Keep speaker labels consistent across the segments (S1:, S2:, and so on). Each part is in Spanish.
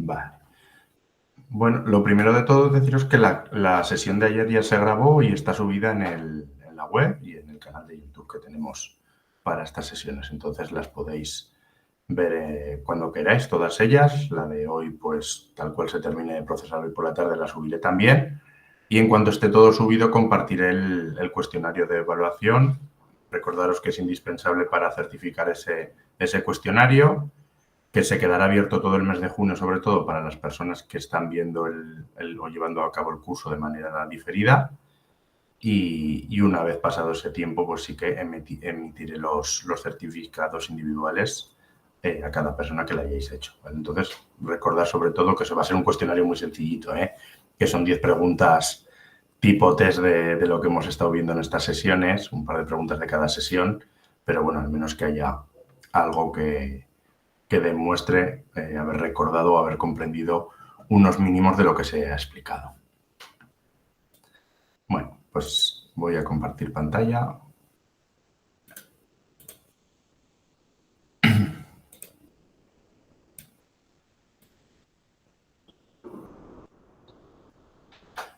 S1: Vale. Bueno, lo primero de todo es deciros que la sesión de ayer ya se grabó y está subida en la web y en el canal de YouTube que tenemos para estas sesiones. Entonces las podéis ver cuando queráis, todas ellas. La de hoy, pues tal cual se termine de procesar hoy por la tarde, la subiré también. Y en cuanto esté todo subido, compartiré el cuestionario de evaluación. Recordaros que es indispensable para certificar ese cuestionario, que se quedará abierto todo el mes de junio, sobre todo para las personas que están viendo o llevando a cabo el curso de manera diferida. Y una vez pasado ese tiempo, pues sí que emitiré los certificados individuales a cada persona que le hayáis hecho, ¿vale? Entonces, recordad sobre todo que eso va a ser un cuestionario muy sencillito, que son 10 preguntas tipo test de lo que hemos estado viendo en estas sesiones, un par de preguntas de cada sesión, pero bueno, al menos que haya algo que demuestre haber recordado o haber comprendido unos mínimos de lo que se ha explicado. Bueno, pues voy a compartir pantalla.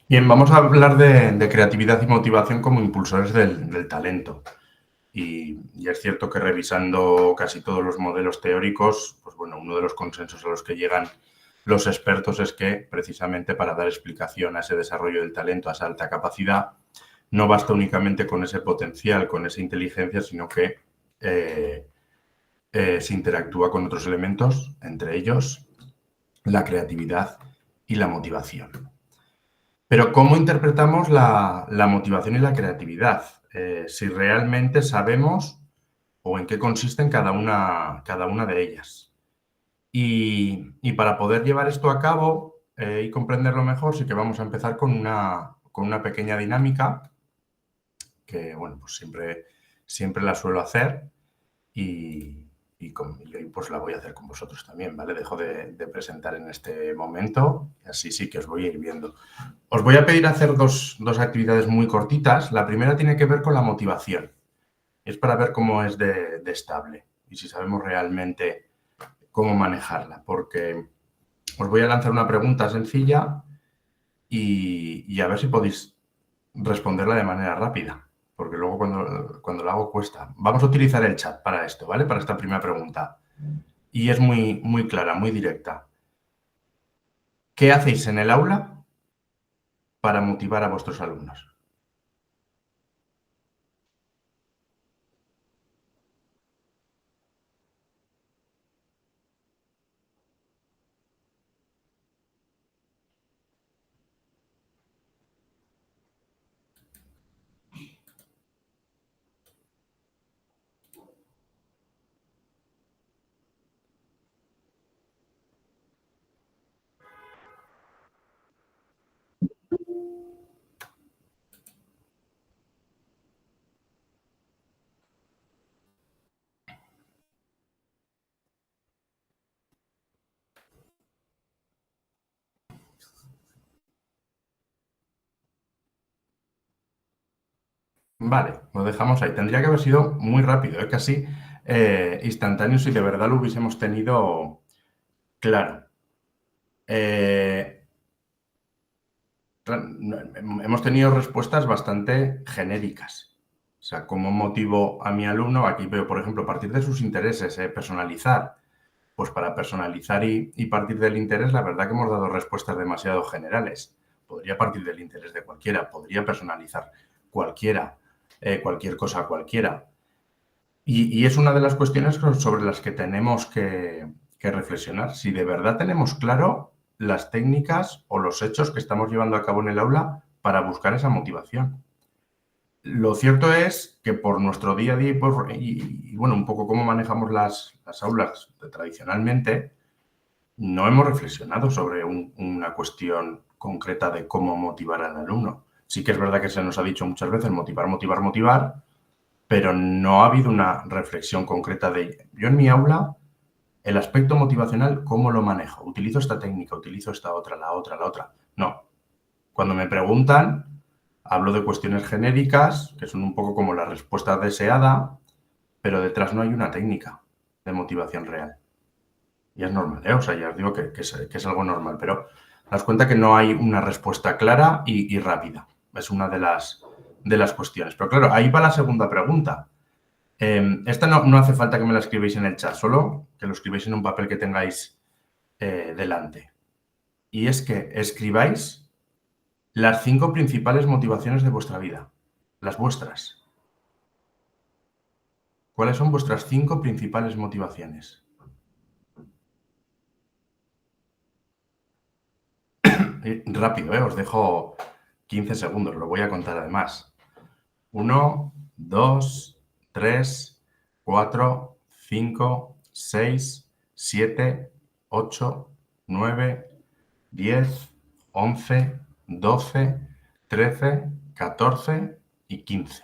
S1: Bien, vamos a hablar de creatividad y motivación como impulsores del talento. Y es cierto que revisando casi todos los modelos teóricos, pues bueno, uno de los consensos a los que llegan los expertos es que precisamente para dar explicación a ese desarrollo del talento, a esa alta capacidad, no basta únicamente con ese potencial, con esa inteligencia, sino que se interactúa con otros elementos, entre ellos la creatividad y la motivación. Pero ¿cómo interpretamos la motivación y la creatividad? Si realmente sabemos o en qué consisten cada una de ellas. Y para poder llevar esto a cabo y comprenderlo mejor, sí que vamos a empezar con una pequeña dinámica que, bueno, pues siempre la suelo hacer y hoy pues la voy a hacer con vosotros también, ¿vale? Dejo de presentar en este momento y así sí que os voy a ir viendo. Os voy a pedir hacer dos actividades muy cortitas. La primera tiene que ver con la motivación. Es para ver cómo es de estable y si sabemos realmente cómo manejarla, porque os voy a lanzar una pregunta sencilla y a ver si podéis responderla de manera rápida, porque luego cuando la hago cuesta. Vamos a utilizar el chat para esto, ¿vale? Para esta primera pregunta. Y es muy clara, muy directa. ¿Qué hacéis en el aula para motivar a vuestros alumnos? Vale, lo dejamos ahí. Tendría que haber sido muy rápido, casi instantáneo si de verdad lo hubiésemos tenido claro. Hemos tenido respuestas bastante genéricas. O sea, ¿cómo motivo a mi alumno? Aquí veo, por ejemplo, partir de sus intereses, personalizar. Pues para personalizar y partir del interés, la verdad que hemos dado respuestas demasiado generales. Podría partir del interés de cualquiera, podría personalizar cualquiera, cualquier cosa a cualquiera. Y es una de las cuestiones sobre las que tenemos que reflexionar. Si de verdad tenemos claro las técnicas o los hechos que estamos llevando a cabo en el aula para buscar esa motivación. Lo cierto es que por nuestro día a día y bueno, un poco cómo manejamos las aulas tradicionalmente, no hemos reflexionado sobre una cuestión concreta de cómo motivar al alumno. Sí que es verdad que se nos ha dicho muchas veces motivar, pero no ha habido una reflexión concreta de yo en mi aula, el aspecto motivacional, ¿cómo lo manejo? Utilizo esta técnica, utilizo esta otra, la otra. No. Cuando me preguntan, hablo de cuestiones genéricas, que son un poco como la respuesta deseada, pero detrás no hay una técnica de motivación real. Y es normal, ¿eh? O sea, ya os digo que es algo normal, pero das cuenta que no hay una respuesta clara y rápida. Es una de las cuestiones. Pero claro, ahí va la segunda pregunta. Esta no hace falta que me la escribáis en el chat, solo que lo escribáis en un papel que tengáis delante. Y es que escribáis las 5 principales motivaciones de vuestra vida, las vuestras. ¿Cuáles son vuestras 5 principales motivaciones? Rápido, os dejo 15 segundos, lo voy a contar además. 1, 2, 3, 4, 5, 6, 7, 8, 9, 10, 11, 12, 13, 14 y 15.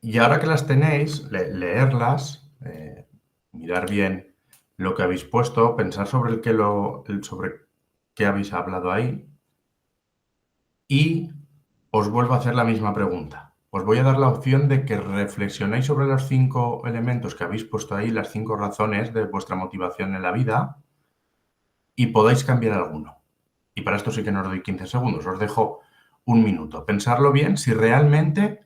S1: Y ahora que las tenéis, leerlas, mirar bien lo que habéis puesto, pensar sobre sobre qué habéis hablado ahí y os vuelvo a hacer la misma pregunta. Os voy a dar la opción de que reflexionéis sobre los 5 elementos que habéis puesto ahí, las 5 razones de vuestra motivación en la vida y podáis cambiar alguno. Y para esto sí que no os doy 15 segundos, os dejo un minuto. Pensarlo bien si realmente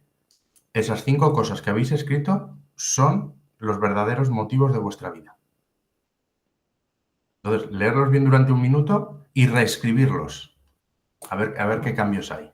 S1: esas 5 cosas que habéis escrito son los verdaderos motivos de vuestra vida. Entonces, leerlos bien durante un minuto y reescribirlos. A ver qué cambios hay.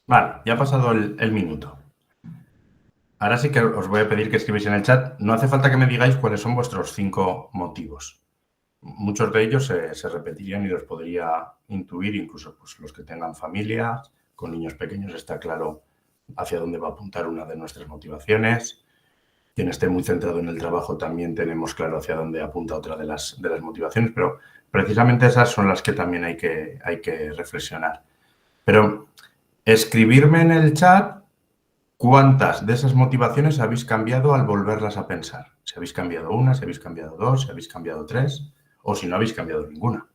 S1: Vale, ya ha pasado el minuto. Ahora sí que os voy a pedir que escribáis en el chat. No hace falta que me digáis cuáles son vuestros 5 motivos. Muchos de ellos se repetirían y los podría intuir, incluso pues, los que tengan familias, con niños pequeños está claro hacia dónde va a apuntar una de nuestras motivaciones. Quien esté muy centrado en el trabajo también tenemos claro hacia dónde apunta otra de las motivaciones, pero precisamente esas son las que también hay que reflexionar. Pero escribirme en el chat cuántas de esas motivaciones habéis cambiado al volverlas a pensar. Si habéis cambiado una, si habéis cambiado dos, si habéis cambiado tres o si no habéis cambiado ninguna.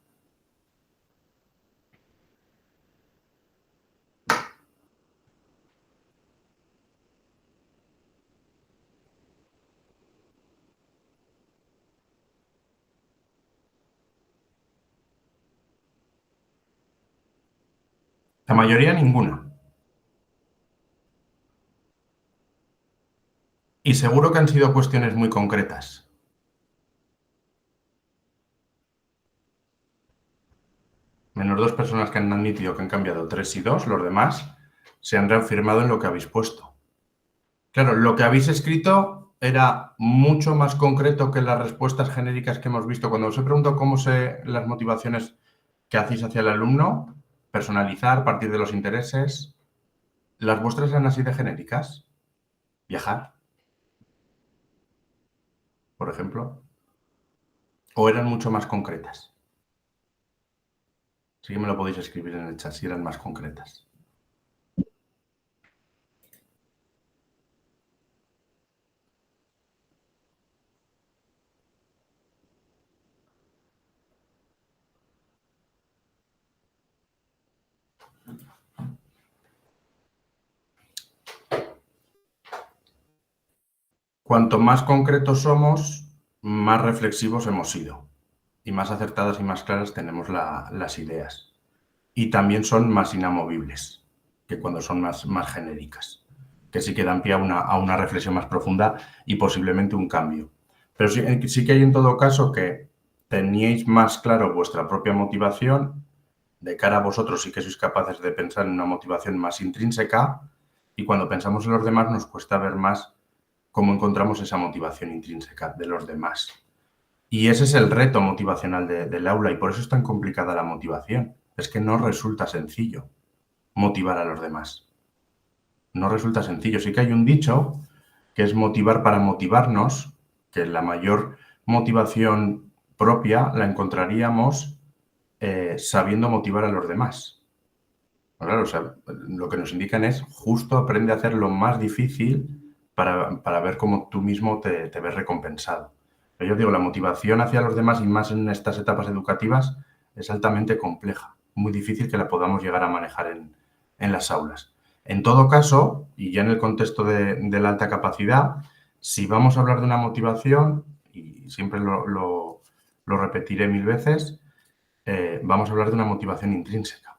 S1: La mayoría ninguna. Y seguro que han sido cuestiones muy concretas. Menos 2 personas que han admitido que han cambiado 3 y 2, los demás se han reafirmado en lo que habéis puesto. Claro, lo que habéis escrito era mucho más concreto que las respuestas genéricas que hemos visto. Cuando os he preguntado cómo sé las motivaciones que hacéis hacia el alumno, personalizar, partir de los intereses, ¿las vuestras eran así de genéricas? Viajar, por ejemplo, o eran mucho más concretas. Sí que me lo podéis escribir en el chat si eran más concretas. Cuanto más concretos somos, más reflexivos hemos sido y más acertadas y más claras tenemos las ideas. Y también son más inamovibles que cuando son más genéricas, que sí que dan pie a una reflexión más profunda y posiblemente un cambio. Pero sí que hay en todo caso que teníais más claro vuestra propia motivación, de cara a vosotros sí que sois capaces de pensar en una motivación más intrínseca, y cuando pensamos en los demás nos cuesta ver más cómo encontramos esa motivación intrínseca de los demás. Y ese es el reto motivacional del aula, y por eso es tan complicada la motivación. Es que no resulta sencillo motivar a los demás. No resulta sencillo. Sí que hay un dicho que es motivar para motivarnos, que la mayor motivación propia la encontraríamos sabiendo motivar a los demás. Claro, o sea, lo que nos indican es justo aprende a hacer lo más difícil para ver cómo tú mismo te ves recompensado. Pero yo digo, la motivación hacia los demás y más en estas etapas educativas es altamente compleja, muy difícil que la podamos llegar a manejar en las aulas. En todo caso, y ya en el contexto de la alta capacidad, si vamos a hablar de una motivación, y siempre lo repetiré 1000 veces, vamos a hablar de una motivación intrínseca.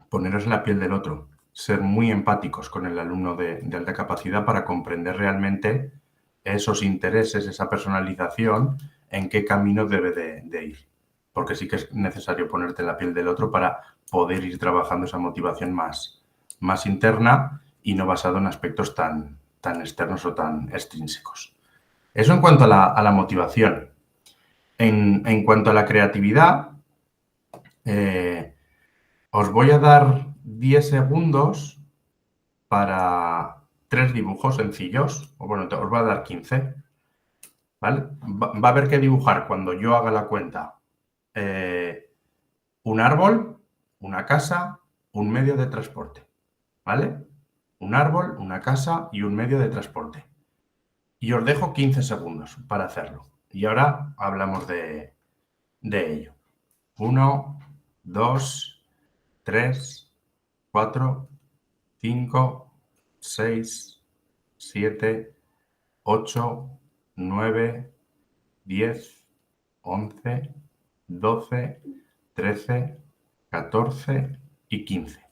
S1: Poneros en la piel del otro, ser muy empáticos con el alumno de alta capacidad para comprender realmente esos intereses, esa personalización, en qué camino debe de ir. Porque sí que es necesario ponerte en la piel del otro para poder ir trabajando esa motivación más interna y no basado en aspectos tan externos o tan extrínsecos. Eso en cuanto a la motivación. En cuanto a la creatividad, os voy a dar 10 segundos para 3 dibujos sencillos. O bueno, os voy a dar 15. ¿Vale? Va a haber que dibujar cuando yo haga la cuenta un árbol, una casa, un medio de transporte. ¿Vale? Un árbol, una casa y un medio de transporte. Y os dejo 15 segundos para hacerlo. Y ahora hablamos de ello. 1, 2, 3, 4, 5, 6, 7, 8, 9, 10, 11, 12, 13, 14 y 15.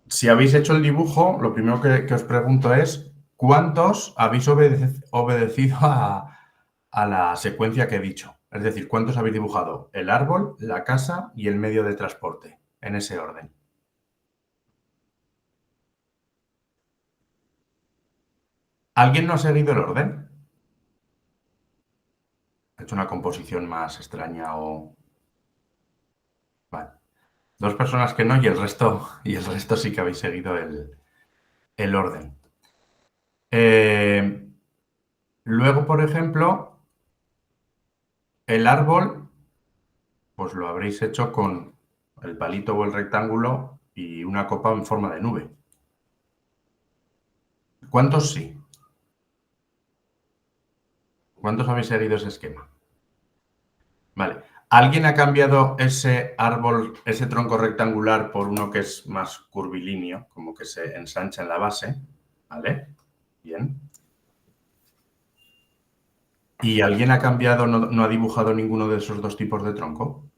S1: Si habéis hecho el dibujo, lo primero que os pregunto es ¿cuántos habéis obedecido a la secuencia que he dicho? Es decir, ¿cuántos habéis dibujado? El árbol, la casa y el medio de transporte, en ese orden. ¿Alguien no ha seguido el orden? ¿Ha hecho una composición más extraña o...? Vale. 2 personas que no y el resto sí que habéis seguido el orden. Luego, por ejemplo, el árbol, pues lo habréis hecho con el palito o el rectángulo y una copa en forma de nube. ¿Cuántos sí? ¿Cuántos habéis seguido ese esquema? Vale. ¿Alguien ha cambiado ese árbol, ese tronco rectangular por uno que es más curvilíneo, como que se ensancha en la base? ¿Vale? Bien. ¿Y alguien ha cambiado, no ha dibujado ninguno de esos 2 tipos de tronco?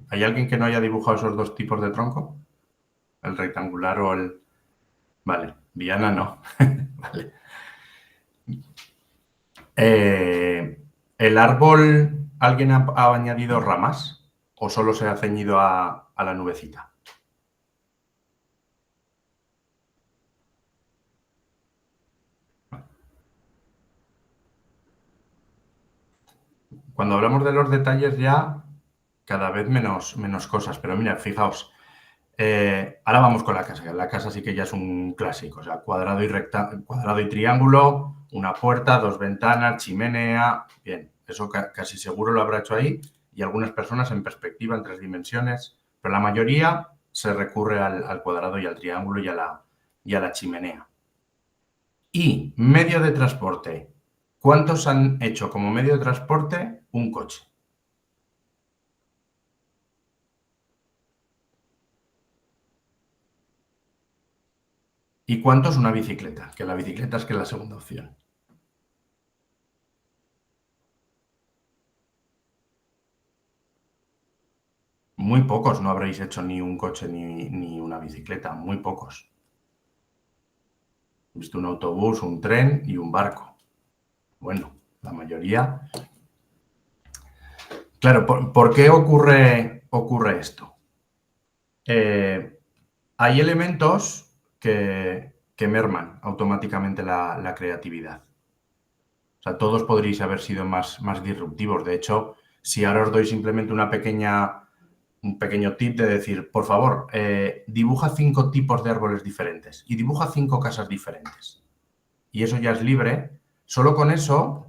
S1: ¿Hay alguien que no haya dibujado esos 2 tipos de tronco? ¿El rectangular o el...? Vale, Viana no. Vale. ¿El árbol, alguien ha añadido ramas o solo se ha ceñido a la nubecita? Cuando hablamos de los detalles ya cada vez menos cosas, pero mira, fijaos, ahora vamos con la casa, que la casa sí que ya es un clásico, o sea, cuadrado y triángulo, una puerta, 2 ventanas, chimenea, bien, eso casi seguro lo habrá hecho ahí, y algunas personas en perspectiva, en 3 dimensiones, pero la mayoría se recurre al cuadrado y al triángulo y a la chimenea. Y medio de transporte. ¿Cuántos han hecho como medio de transporte un coche? ¿Y cuánto es una bicicleta? Que la bicicleta es la segunda opción. Muy pocos no habréis hecho ni un coche ni una bicicleta, muy pocos. He visto un autobús, un tren y un barco. Bueno, la mayoría. Claro, ¿por qué ocurre esto? Hay elementos que merman automáticamente la creatividad. O sea, todos podríais haber sido más disruptivos. De hecho, si ahora os doy simplemente un pequeño tip de decir, por favor, dibuja 5 tipos de árboles diferentes y dibuja 5 casas diferentes. Y eso ya es libre. Solo con eso,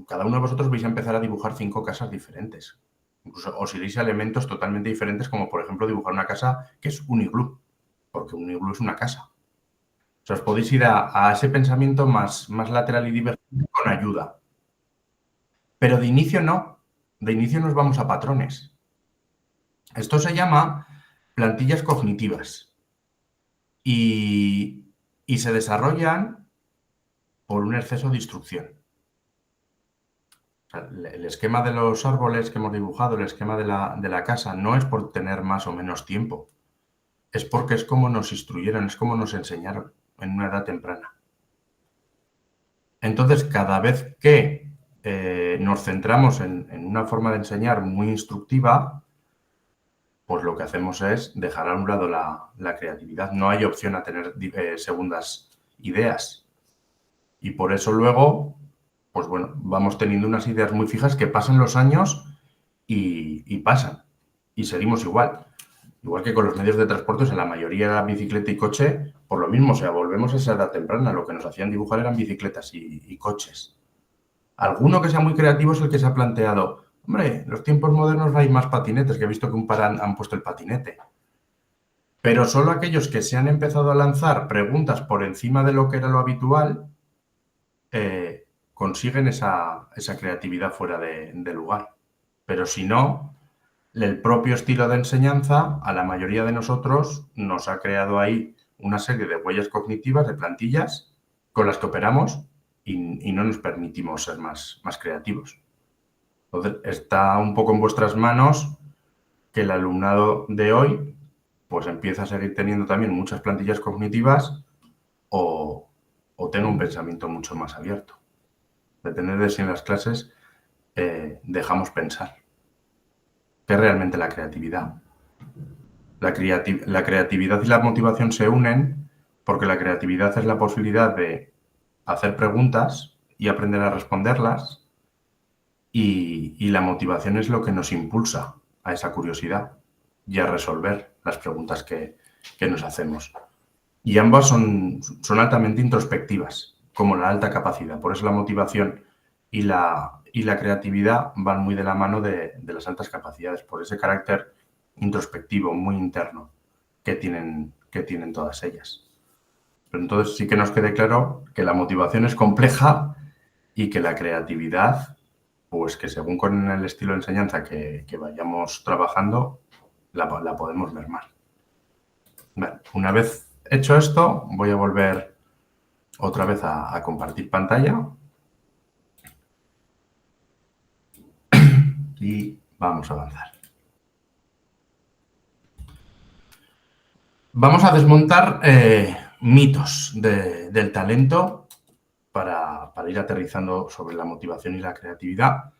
S1: cada uno de vosotros vais a empezar a dibujar 5 casas diferentes. Incluso os iréis a elementos totalmente diferentes, como por ejemplo dibujar una casa que es un iglú, porque un iglú es una casa. O sea, os podéis ir a ese pensamiento más lateral y divergente con ayuda. Pero de inicio no. De inicio nos vamos a patrones. Esto se llama plantillas cognitivas y se desarrollan por un exceso de instrucción. O sea, el esquema de los árboles que hemos dibujado, el esquema de la casa, no es por tener más o menos tiempo. Es porque es como nos instruyeron, es como nos enseñaron en una edad temprana. Entonces, cada vez que nos centramos en una forma de enseñar muy instructiva, pues lo que hacemos es dejar a un lado la creatividad. No hay opción a tener segundas ideas. Y por eso luego, pues bueno, vamos teniendo unas ideas muy fijas que pasan los años y pasan. Y seguimos igual. Igual que con los medios de transporte, en la mayoría era bicicleta y coche, por lo mismo, o sea, volvemos a esa edad temprana. Lo que nos hacían dibujar eran bicicletas y coches. Alguno que sea muy creativo es el que se ha planteado, hombre, en los tiempos modernos hay más patinetes, que he visto que un par han puesto el patinete. Pero solo aquellos que se han empezado a lanzar preguntas por encima de lo que era lo habitual, consiguen esa creatividad fuera de lugar. Pero si no, el propio estilo de enseñanza a la mayoría de nosotros nos ha creado ahí una serie de huellas cognitivas, de plantillas, con las que operamos y no nos permitimos ser más creativos. Entonces, está un poco en vuestras manos que el alumnado de hoy pues empieza a seguir teniendo también muchas plantillas cognitivas o tenga un pensamiento mucho más abierto. Depende de si en las clases dejamos pensar. ¿Qué es realmente la creatividad? La creatividad y la motivación se unen porque la creatividad es la posibilidad de hacer preguntas y aprender a responderlas y la motivación es lo que nos impulsa a esa curiosidad y a resolver las preguntas que nos hacemos. Y ambas son altamente introspectivas, como la alta capacidad. Por eso la motivación y la creatividad van muy de la mano de las altas capacidades, por ese carácter introspectivo, muy interno, que tienen todas ellas. Pero entonces sí que nos quede claro que la motivación es compleja y que la creatividad, pues que según con el estilo de enseñanza que vayamos trabajando, la podemos mermar. Vale, una vez hecho esto, voy a volver otra vez a compartir pantalla y vamos a avanzar. Vamos a desmontar mitos del talento para ir aterrizando sobre la motivación y la creatividad,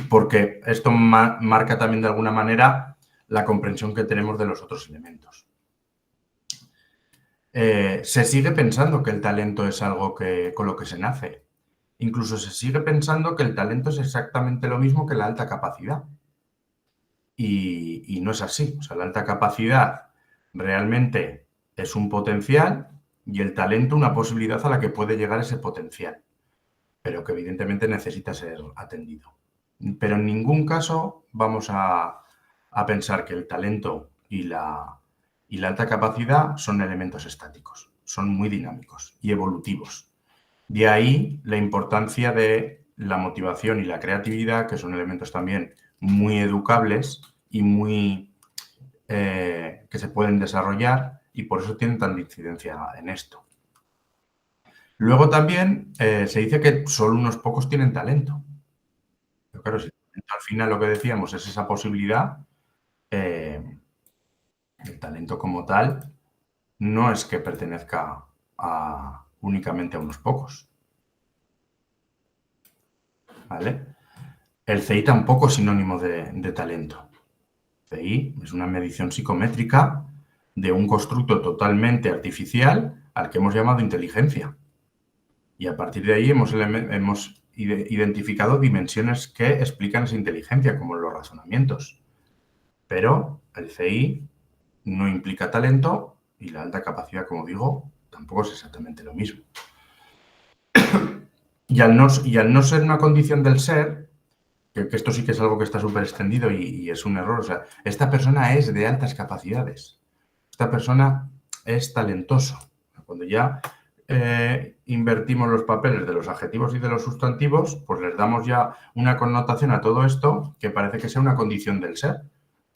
S1: porque esto marca también de alguna manera la comprensión que tenemos de los otros elementos. Se sigue pensando que el talento es algo con lo que se nace. Incluso se sigue pensando que el talento es exactamente lo mismo que la alta capacidad. Y no es así. O sea, la alta capacidad realmente es un potencial y el talento una posibilidad a la que puede llegar ese potencial, pero que evidentemente necesita ser atendido. Pero en ningún caso vamos a pensar que el talento y la alta capacidad son elementos estáticos, son muy dinámicos y evolutivos. De ahí la importancia de la motivación y la creatividad, que son elementos también muy educables y que se pueden desarrollar y por eso tienen tanta incidencia en esto. Luego también se dice que solo unos pocos tienen talento. Pero claro, si al final lo que decíamos es esa posibilidad, el talento como tal no es que pertenezca únicamente a unos pocos. ¿Vale? El CI tampoco es sinónimo de talento. CI es una medición psicométrica de un constructo totalmente artificial al que hemos llamado inteligencia. Y a partir de ahí hemos identificado dimensiones que explican esa inteligencia, como los razonamientos. Pero el CI no implica talento y la alta capacidad, como digo, tampoco es exactamente lo mismo. Y al no ser una condición del ser, que esto sí que es algo que está súper extendido y es un error, o sea, esta persona es de altas capacidades, esta persona es talentoso. Cuando ya invertimos los papeles de los adjetivos y de los sustantivos, pues les damos ya una connotación a todo esto que parece que sea una condición del ser,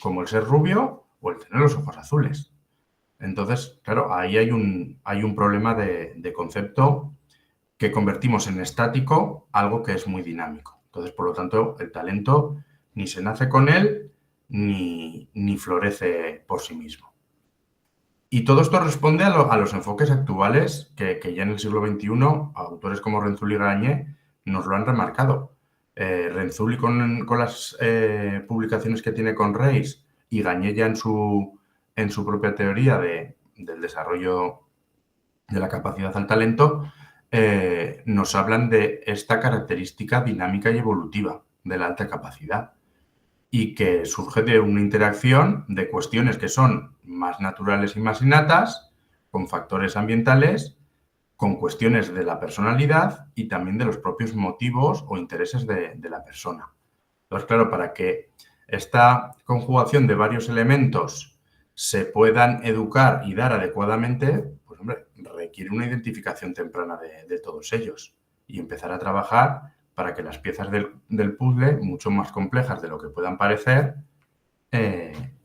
S1: como el ser rubio o el tener los ojos azules. Entonces, claro, ahí hay un problema de concepto que convertimos en estático algo que es muy dinámico. Entonces, por lo tanto, el talento ni se nace con él ni florece por sí mismo. Y todo esto responde a los enfoques actuales que ya en el siglo XXI autores como Renzulli y Gagne nos lo han remarcado. Renzulli con las publicaciones que tiene con Reis y Gagne ya en su propia teoría del desarrollo de la capacidad al talento, nos hablan de esta característica dinámica y evolutiva de la alta capacidad y que surge de una interacción de cuestiones que son más naturales y más innatas, con factores ambientales, con cuestiones de la personalidad y también de los propios motivos o intereses de la persona. Entonces, claro, para que esta conjugación de varios elementos se puedan educar y dar adecuadamente, pues hombre, requiere una identificación temprana de todos ellos y empezar a trabajar para que las piezas del puzzle, mucho más complejas de lo que puedan parecer,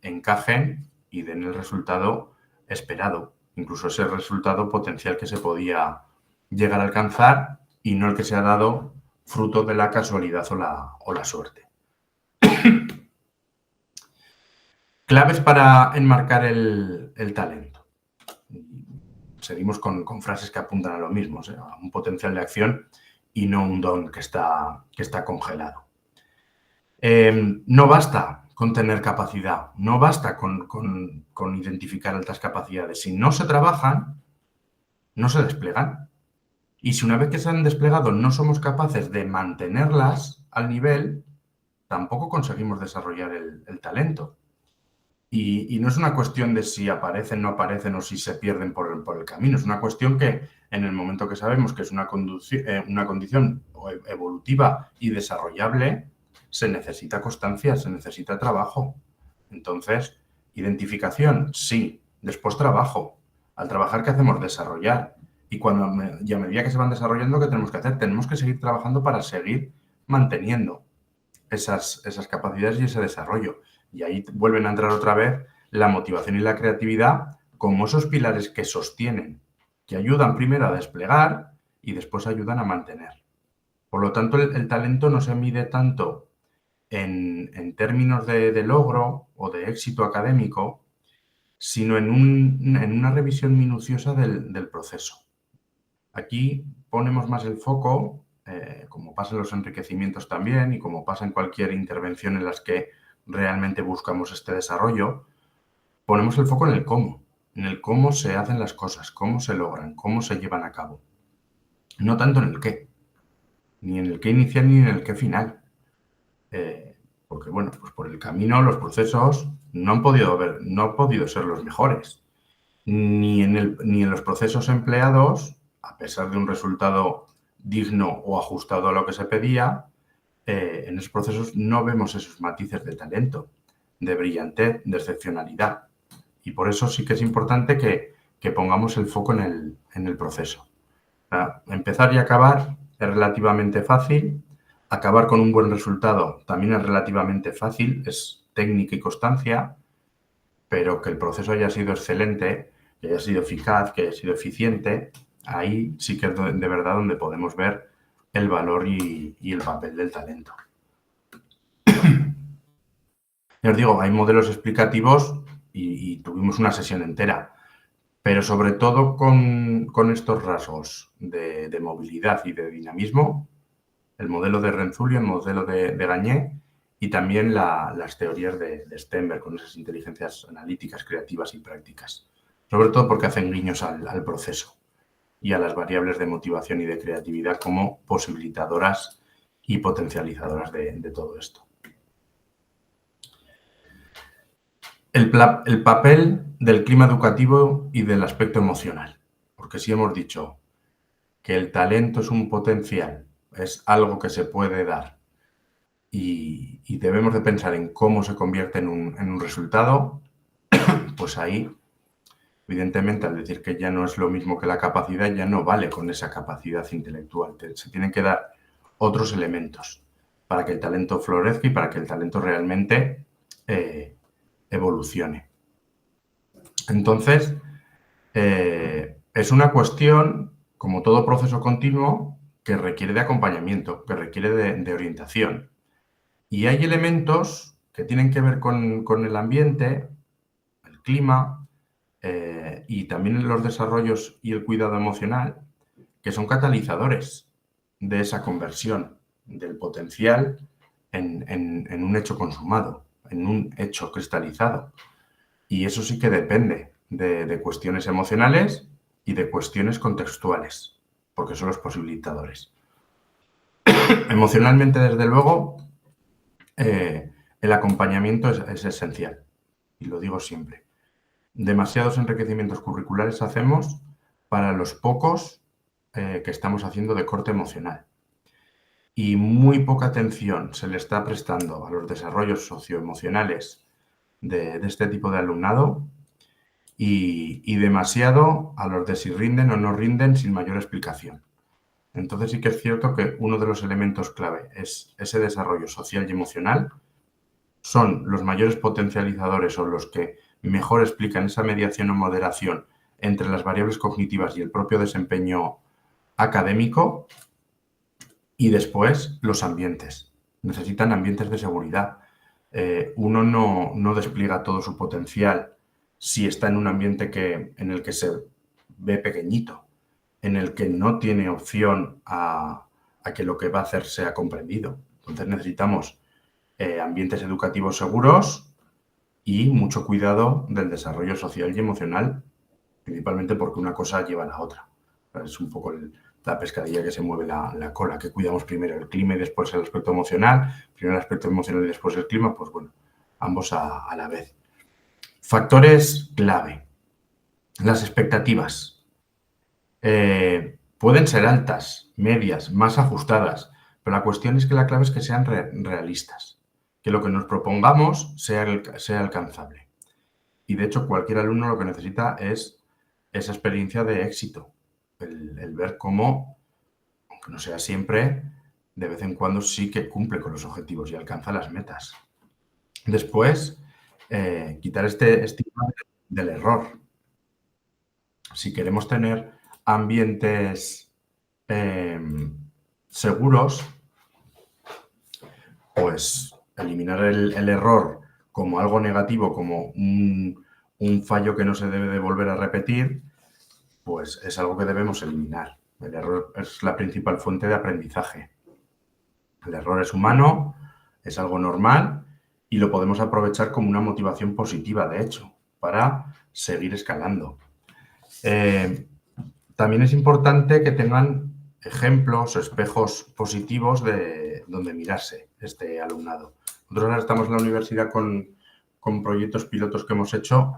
S1: encajen y den el resultado esperado, incluso ese resultado potencial que se podía llegar a alcanzar y no el que se ha dado fruto de la casualidad o la suerte. Claves para enmarcar el talento. Seguimos con frases que apuntan a lo mismo, o sea, a un potencial de acción y no un don que está congelado. No basta con tener capacidad, no basta con identificar altas capacidades. Si no se trabajan, no se desplegan. Y si una vez que se han desplegado no somos capaces de mantenerlas al nivel, tampoco conseguimos desarrollar el talento. Y no es una cuestión de si aparecen, no aparecen o si se pierden por el camino. Es una cuestión que en el momento que sabemos que es una condición evolutiva y desarrollable, se necesita constancia, se necesita trabajo. Entonces, identificación, sí. Después trabajo. Al trabajar, ¿qué hacemos? Desarrollar. Y y a medida que se van desarrollando, ¿qué tenemos que hacer? Tenemos que seguir trabajando para seguir manteniendo esas capacidades y ese desarrollo. Y ahí vuelven a entrar otra vez la motivación y la creatividad como esos pilares que sostienen, que ayudan primero a desplegar y después ayudan a mantener. Por lo tanto, el talento no se mide tanto en términos de logro o de éxito académico, sino en una revisión minuciosa del proceso. Aquí ponemos más el foco, como pasa en los enriquecimientos también y como pasa en cualquier intervención en las que realmente buscamos este desarrollo, ponemos el foco en el cómo se hacen las cosas, cómo se logran, cómo se llevan a cabo. No tanto en el qué, ni en el qué inicial ni en el qué final. Porque, bueno, pues por el camino los procesos no han podido ser los mejores. Ni en los procesos empleados, a pesar de un resultado digno o ajustado a lo que se pedía, en esos procesos no vemos esos matices de talento, de brillantez, de excepcionalidad. Y por eso sí que es importante que pongamos el foco en el proceso. Empezar y acabar es relativamente fácil. Acabar con un buen resultado también es relativamente fácil, es técnica y constancia, pero que el proceso haya sido excelente que haya sido eficaz, que haya sido eficiente, ahí sí que es de verdad donde podemos ver el valor y el papel del talento. Ya os digo, hay modelos explicativos y tuvimos una sesión entera, pero sobre todo con estos rasgos de movilidad y de dinamismo, el modelo de Renzulli, el modelo de Gagné y también las teorías de Stenberg con esas inteligencias analíticas, creativas y prácticas. Sobre todo porque hacen guiños al proceso y a las variables de motivación y de creatividad como posibilitadoras y potencializadoras de todo esto. El papel del clima educativo y del aspecto emocional. Porque si hemos dicho que el talento es un potencial, es algo que se puede dar y debemos de pensar en cómo se convierte en un resultado, pues ahí, evidentemente, al decir que ya no es lo mismo que la capacidad, ya no vale con esa capacidad intelectual. Se tienen que dar otros elementos para que el talento florezca y para que el talento realmente evolucione. Entonces, es una cuestión, como todo proceso continuo, que requiere de acompañamiento, que requiere de orientación. Y hay elementos que tienen que ver con el ambiente, el clima y también los desarrollos y el cuidado emocional, que son catalizadores de esa conversión del potencial en un hecho consumado, en un hecho cristalizado. Y eso sí que depende de cuestiones emocionales y de cuestiones contextuales, porque son los posibilitadores. Emocionalmente, desde luego, el acompañamiento es esencial, y lo digo siempre. Demasiados enriquecimientos curriculares hacemos para los pocos que estamos haciendo de corte emocional. Y muy poca atención se le está prestando a los desarrollos socioemocionales de este tipo de alumnado y demasiado a los de si rinden o no rinden sin mayor explicación. Entonces sí que es cierto que uno de los elementos clave es ese desarrollo social y emocional. Son los mayores potencializadores o los que mejor explican esa mediación o moderación entre las variables cognitivas y el propio desempeño académico. Y después, los ambientes. Necesitan ambientes de seguridad. Uno no despliega todo su potencial si está en un ambiente en el que se ve pequeñito, en el que no tiene opción a que lo que va a hacer sea comprendido. Entonces necesitamos ambientes educativos seguros y mucho cuidado del desarrollo social y emocional, principalmente porque una cosa lleva a la otra. Es un poco la pescadilla que se mueve la cola, que cuidamos primero el clima y después el aspecto emocional, primero el aspecto emocional y después el clima, pues bueno, ambos a la vez. Factores clave. Las expectativas. Pueden ser altas, medias, más ajustadas, pero la cuestión es que la clave es que sean realistas, que lo que nos propongamos sea alcanzable. Y de hecho, cualquier alumno lo que necesita es esa experiencia de éxito, el ver cómo, aunque no sea siempre, de vez en cuando sí que cumple con los objetivos y alcanza las metas. Después, quitar este estigma del error. Si queremos tener ambientes seguros, pues eliminar el error como algo negativo, como un fallo que no se debe de volver a repetir, pues es algo que debemos eliminar. El error es la principal fuente de aprendizaje. El error es humano, es algo normal y lo podemos aprovechar como una motivación positiva, de hecho, para seguir escalando. También es importante que tengan ejemplos o espejos positivos de donde mirarse este alumnado. Nosotros ahora estamos en la universidad con proyectos pilotos que hemos hecho,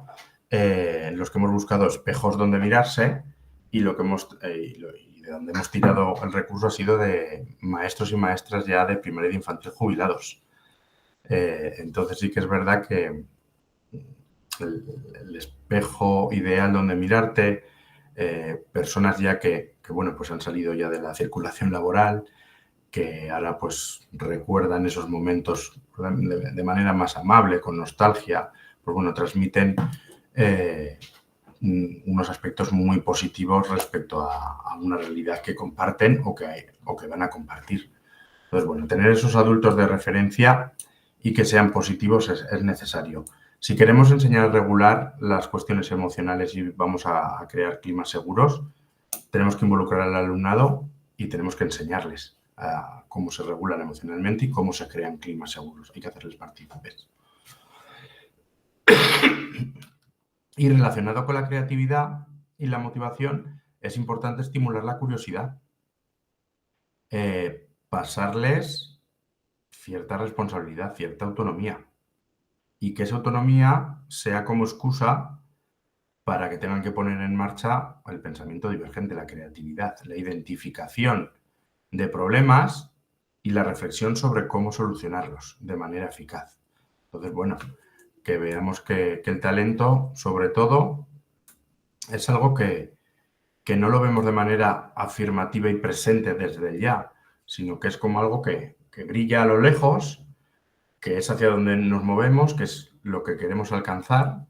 S1: en los que hemos buscado espejos donde mirarse y lo que y de donde hemos tirado el recurso ha sido de maestros y maestras ya de primaria y de infantil jubilados. Entonces sí que es verdad que el espejo ideal donde mirarte, personas ya que bueno, pues han salido ya de la circulación laboral, que ahora pues recuerdan esos momentos de manera más amable, con nostalgia, pues bueno, transmiten unos aspectos muy positivos respecto a una realidad que comparten o que van a compartir. Entonces, bueno, tener esos adultos de referencia y que sean positivos es necesario. Si queremos enseñar a regular las cuestiones emocionales y vamos a crear climas seguros, tenemos que involucrar al alumnado y tenemos que enseñarles a cómo se regulan emocionalmente y cómo se crean climas seguros. Hay que hacerles partícipes. Y relacionado con la creatividad y la motivación, es importante estimular la curiosidad. Pasarles cierta responsabilidad, cierta autonomía. Y que esa autonomía sea como excusa para que tengan que poner en marcha el pensamiento divergente, la creatividad, la identificación de problemas y la reflexión sobre cómo solucionarlos de manera eficaz. Entonces, bueno, que veamos que el talento, sobre todo, es algo que no lo vemos de manera afirmativa y presente desde el ya, sino que es como algo que brilla a lo lejos, que es hacia donde nos movemos, que es lo que queremos alcanzar,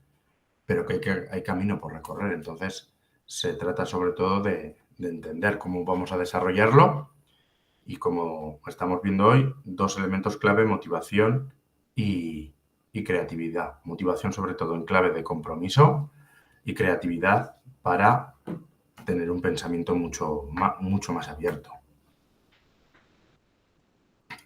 S1: pero que hay camino por recorrer. Entonces, se trata sobre todo de entender cómo vamos a desarrollarlo y, como estamos viendo hoy, dos elementos clave: motivación y creatividad. Motivación sobre todo en clave de compromiso y creatividad para tener un pensamiento mucho más abierto.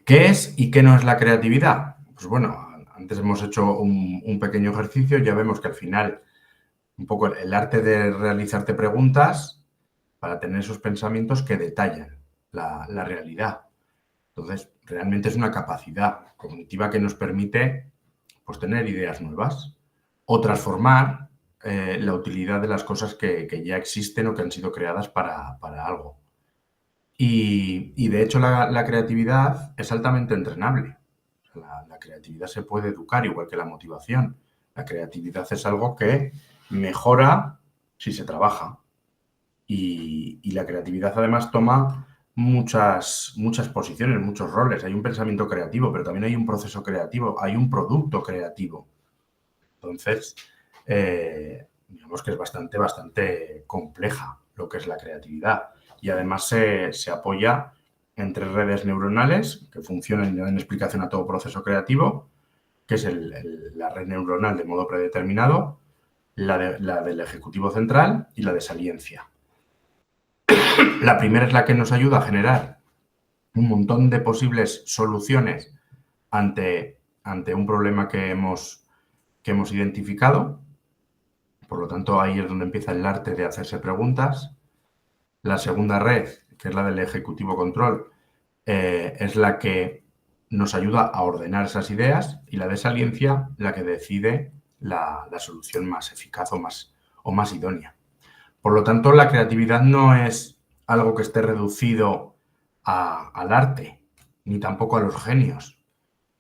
S1: ¿Qué es y qué no es la creatividad? Pues bueno, antes hemos hecho un pequeño ejercicio, ya vemos que al final un poco el arte de realizarte preguntas para tener esos pensamientos que detallan la realidad. Entonces, realmente es una capacidad cognitiva que nos permite, pues, tener ideas nuevas o transformar la utilidad de las cosas que ya existen o que han sido creadas para algo. Y de hecho la creatividad es altamente entrenable. La creatividad se puede educar, igual que la motivación. La creatividad es algo que mejora si se trabaja. Y la creatividad además toma muchas posiciones, muchos roles. Hay un pensamiento creativo, pero también hay un proceso creativo, hay un producto creativo. Entonces, digamos que es bastante compleja lo que es la creatividad. Y además se apoya en 3 redes neuronales que funcionan y dan explicación a todo proceso creativo, que es la red neuronal de modo predeterminado, la del ejecutivo central y la de saliencia. La primera es la que nos ayuda a generar un montón de posibles soluciones ante un problema que hemos identificado. Por lo tanto, ahí es donde empieza el arte de hacerse preguntas. La segunda red, que es la del ejecutivo control, es la que nos ayuda a ordenar esas ideas, y la de saliencia, la que decide la solución más eficaz o más idónea. Por lo tanto, la creatividad no es algo que esté reducido al arte, ni tampoco a los genios.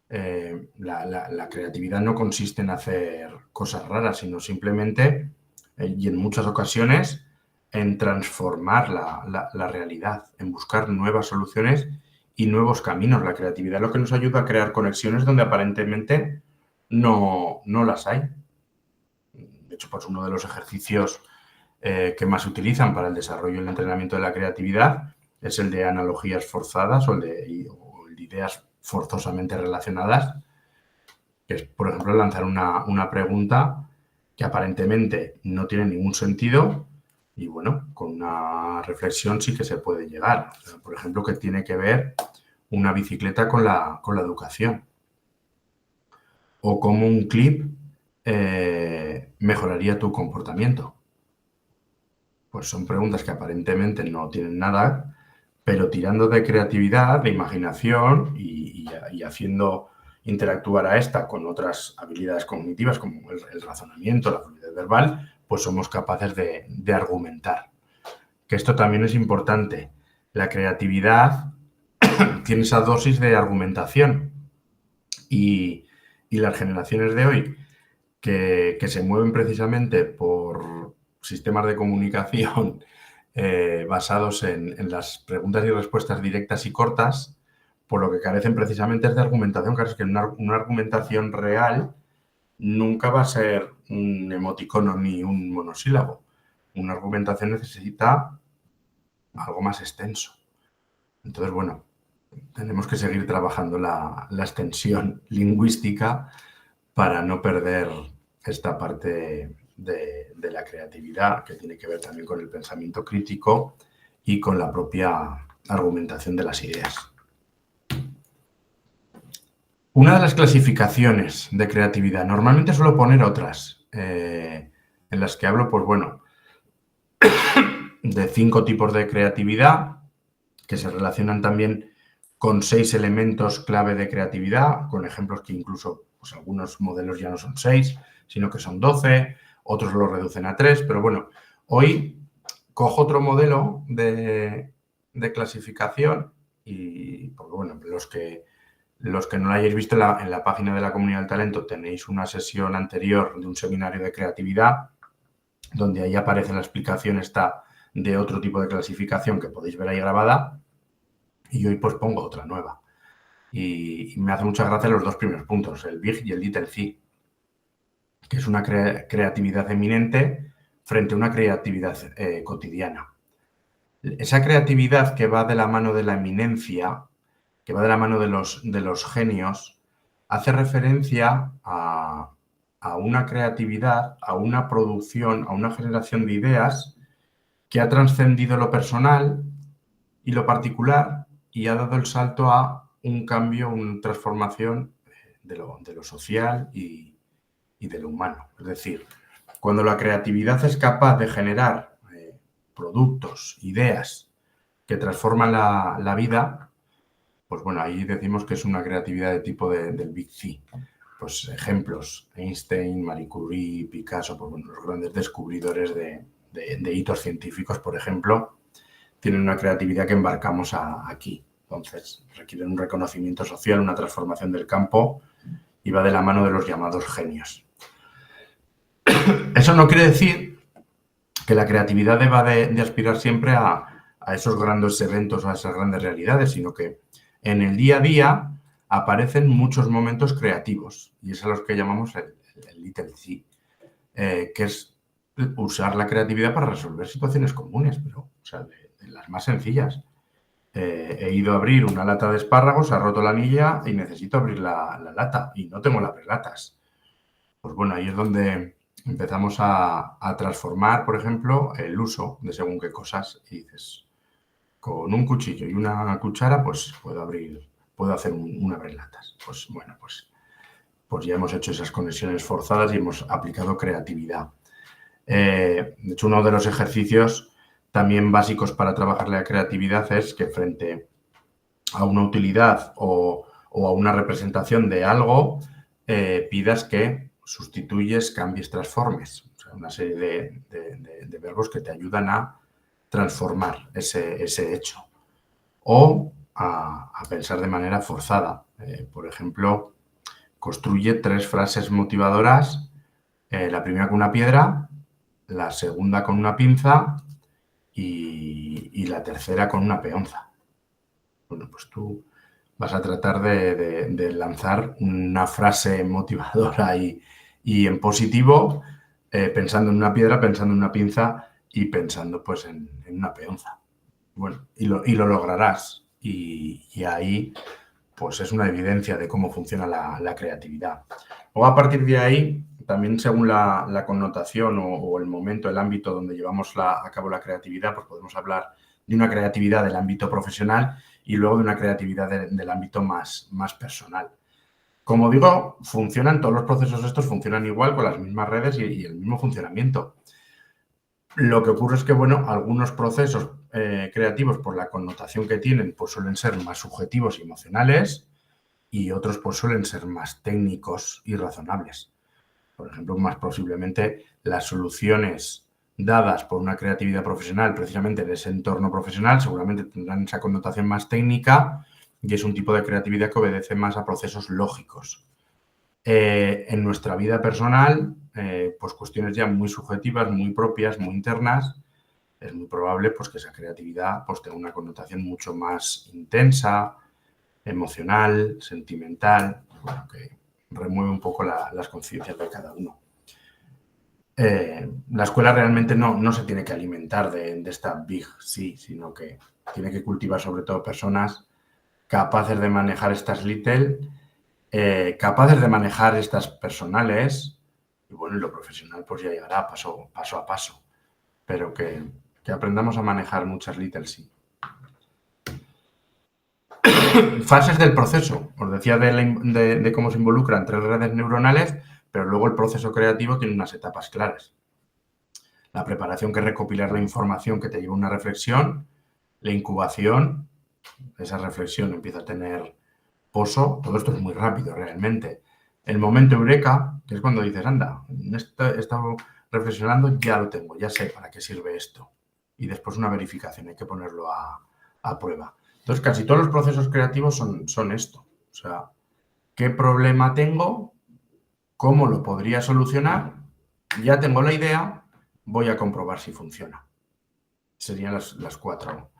S1: La creatividad no consiste en hacer cosas raras, sino simplemente, y en muchas ocasiones, en transformar la realidad, en buscar nuevas soluciones y nuevos caminos. La creatividad es lo que nos ayuda a crear conexiones donde aparentemente no las hay. De hecho, pues uno de los ejercicios que más se utilizan para el desarrollo y el entrenamiento de la creatividad es el de analogías forzadas o el de ideas forzosamente relacionadas, que es, por ejemplo, lanzar una pregunta que aparentemente no tiene ningún sentido y, bueno, con una reflexión sí que se puede llegar. O sea, por ejemplo, ¿qué tiene que ver una bicicleta con la educación? O cómo un clip mejoraría tu comportamiento. Pues son preguntas que aparentemente no tienen nada, pero tirando de creatividad, de imaginación y haciendo interactuar a esta con otras habilidades cognitivas como el razonamiento, la fluidez verbal, pues somos capaces de argumentar. Que esto también es importante. La creatividad tiene esa dosis de argumentación y las generaciones de hoy que se mueven precisamente por sistemas de comunicación basados en las preguntas y respuestas directas y cortas, por lo que carecen precisamente es de argumentación. Claro, es que una argumentación real nunca va a ser un emoticono ni un monosílabo. una argumentación necesita algo más extenso. Entonces, bueno, tenemos que seguir trabajando la extensión lingüística para no perder esta parte de la creatividad, que tiene que ver también con el pensamiento crítico y con la propia argumentación de las ideas. Una de las clasificaciones de creatividad, normalmente suelo poner otras, en las que hablo, pues bueno, de 5 tipos de creatividad que se relacionan también con 6 elementos clave de creatividad, con ejemplos que incluso pues algunos modelos ya no son 6, sino que son 12, otros lo reducen a 3, pero bueno, hoy cojo otro modelo de clasificación y, pues bueno, los que no lo hayáis visto en la página de la Comunidad del Talento tenéis una sesión anterior de un seminario de creatividad donde ahí aparece la explicación esta de otro tipo de clasificación que podéis ver ahí grabada, y hoy pues pongo otra nueva. Y me hace mucha gracia los 2 primeros puntos, el Big y el Little C, que es una creatividad eminente frente a una creatividad cotidiana. Esa creatividad que va de la mano de la eminencia, que va de la mano de los genios, hace referencia a una creatividad, a una producción, a una generación de ideas que ha trascendido lo personal y lo particular y ha dado el salto a un cambio, una transformación de lo social y de lo humano. Es decir, cuando la creatividad es capaz de generar productos, ideas que transforman la vida, pues bueno, ahí decimos que es una creatividad de tipo del Big C. Pues ejemplos, Einstein, Marie Curie, Picasso, pues bueno, los grandes descubridores de hitos científicos, por ejemplo, tienen una creatividad que embarcamos aquí. Entonces, requieren un reconocimiento social, una transformación del campo y va de la mano de los llamados genios. Eso no quiere decir que la creatividad deba de aspirar siempre a esos grandes eventos, a esas grandes realidades, sino que en el día a día aparecen muchos momentos creativos y es a los que llamamos el Little C, que es usar la creatividad para resolver situaciones comunes, pero o sea, de las más sencillas. He ido a abrir una lata de espárragos, se ha roto la anilla y necesito abrir la lata y no tengo latas. Pues bueno, ahí es donde empezamos a transformar, por ejemplo, el uso de según qué cosas. Y dices, con un cuchillo y una cuchara, pues puedo hacer un abrelatas. Pues bueno, pues ya hemos hecho esas conexiones forzadas y hemos aplicado creatividad. De hecho, uno de los ejercicios también básicos para trabajar la creatividad es que frente a una utilidad o a una representación de algo, pidas que sustituyes, cambies, transformes. O sea, una serie de verbos que te ayudan a transformar ese hecho. O a pensar de manera forzada. Por ejemplo, construye 3 frases motivadoras, la primera con una piedra, la segunda con una pinza y la tercera con una peonza. Bueno, pues tú vas a tratar de lanzar una frase motivadora y en positivo, pensando en una piedra, pensando en una pinza y pensando pues en una peonza. Bueno, y lo lograrás. Y ahí pues es una evidencia de cómo funciona la creatividad. Luego, a partir de ahí, también según la connotación o el momento, el ámbito donde llevamos a cabo la creatividad, pues podemos hablar de una creatividad del ámbito profesional y luego de una creatividad del ámbito más personal. Como digo, todos los procesos estos funcionan igual, con las mismas redes y el mismo funcionamiento. Lo que ocurre es que, bueno, algunos procesos creativos, por la connotación que tienen, pues suelen ser más subjetivos y emocionales y otros pues suelen ser más técnicos y razonables. Por ejemplo, más posiblemente las soluciones dadas por una creatividad profesional, precisamente en ese entorno profesional, seguramente tendrán esa connotación más técnica y es un tipo de creatividad que obedece más a procesos lógicos. En nuestra vida personal, pues cuestiones ya muy subjetivas, muy propias, muy internas, es muy probable pues, que esa creatividad pues, tenga una connotación mucho más intensa, emocional, sentimental, bueno, que remueve un poco las conciencias de cada uno. la escuela realmente no se tiene que alimentar de esta Big C, sino que tiene que cultivar sobre todo personas capaces de manejar estas Little, capaces de manejar estas personales, y bueno, lo profesional pues ya llegará paso a paso, pero que aprendamos a manejar muchas Little, sí. Fases del proceso. Os decía de cómo se involucran 3 redes neuronales, pero luego el proceso creativo tiene unas etapas claras. La preparación, que es recopilar la información que te lleva a una reflexión. La incubación, esa reflexión empieza a tener pozo. Todo esto es muy rápido realmente. El momento eureka, que es cuando dices, anda, he estado reflexionando, ya lo tengo, ya sé para qué sirve esto. Y después una verificación, hay que ponerlo a prueba. Entonces, casi todos los procesos creativos son esto. O sea, ¿qué problema tengo? ¿Cómo lo podría solucionar? Ya tengo la idea, voy a comprobar si funciona. Serían los cuatro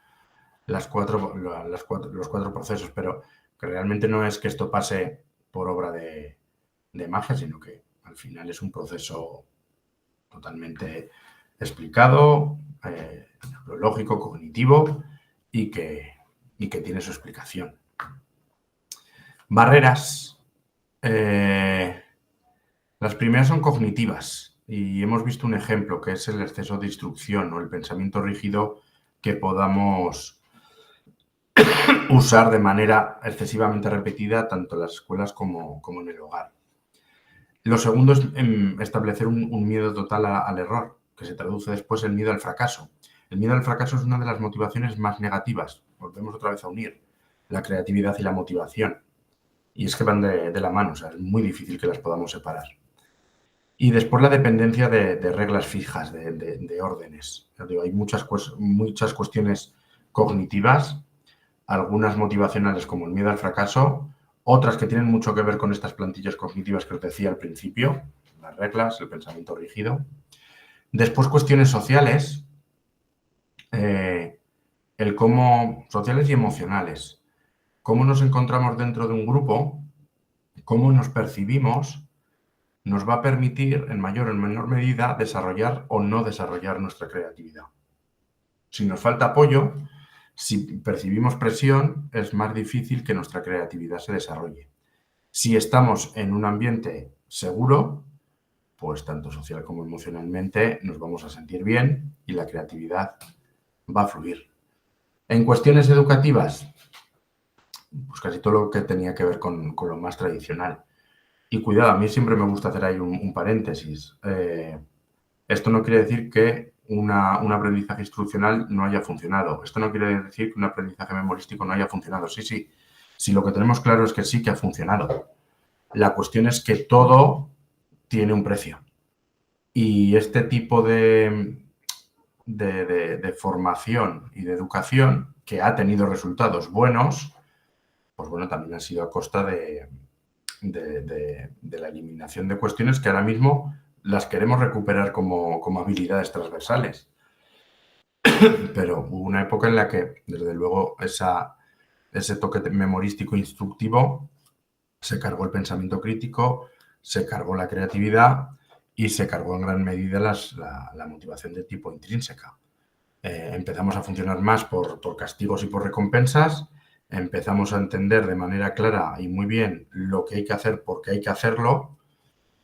S1: procesos, pero que realmente no es que esto pase por obra de magia, sino que al final es un proceso totalmente explicado, lógico, cognitivo y que tiene su explicación. Barreras. Las primeras son cognitivas y hemos visto un ejemplo que es el exceso de instrucción o el pensamiento rígido que podamos usar de manera excesivamente repetida tanto en las escuelas como en el hogar. Lo segundo es establecer un miedo total al error, que se traduce después en miedo al fracaso. El miedo al fracaso es una de las motivaciones más negativas. Volvemos otra vez a unir la creatividad y la motivación. Y es que van de la mano, o sea, es muy difícil que las podamos separar. Y después la dependencia de reglas fijas, de órdenes. Hay muchas cuestiones cognitivas, algunas motivacionales como el miedo al fracaso, otras que tienen mucho que ver con estas plantillas cognitivas que os decía al principio, las reglas, el pensamiento rígido. Después cuestiones sociales, sociales y emocionales. Cómo nos encontramos dentro de un grupo, cómo nos percibimos, nos va a permitir, en mayor o en menor medida, desarrollar o no desarrollar nuestra creatividad. Si nos falta apoyo, si percibimos presión, es más difícil que nuestra creatividad se desarrolle. Si estamos en un ambiente seguro, pues tanto social como emocionalmente nos vamos a sentir bien y la creatividad va a fluir. En cuestiones educativas, pues casi todo lo que tenía que ver con lo más tradicional. Y cuidado, a mí siempre me gusta hacer ahí un paréntesis. Esto no quiere decir que un aprendizaje instruccional no haya funcionado. Esto no quiere decir que un aprendizaje memorístico no haya funcionado. Sí. Si lo que tenemos claro es que sí que ha funcionado. La cuestión es que todo tiene un precio. Y este tipo de formación y de educación que ha tenido resultados buenos, pues bueno, también ha sido a costa de la eliminación de cuestiones que ahora mismo las queremos recuperar como habilidades transversales. Pero hubo una época en la que, desde luego, ese toque memorístico instructivo se cargó el pensamiento crítico, se cargó la creatividad y se cargó en gran medida la motivación de tipo intrínseca. Empezamos a funcionar más por castigos y por recompensas, empezamos a entender de manera clara y muy bien lo que hay que hacer, por qué hay que hacerlo,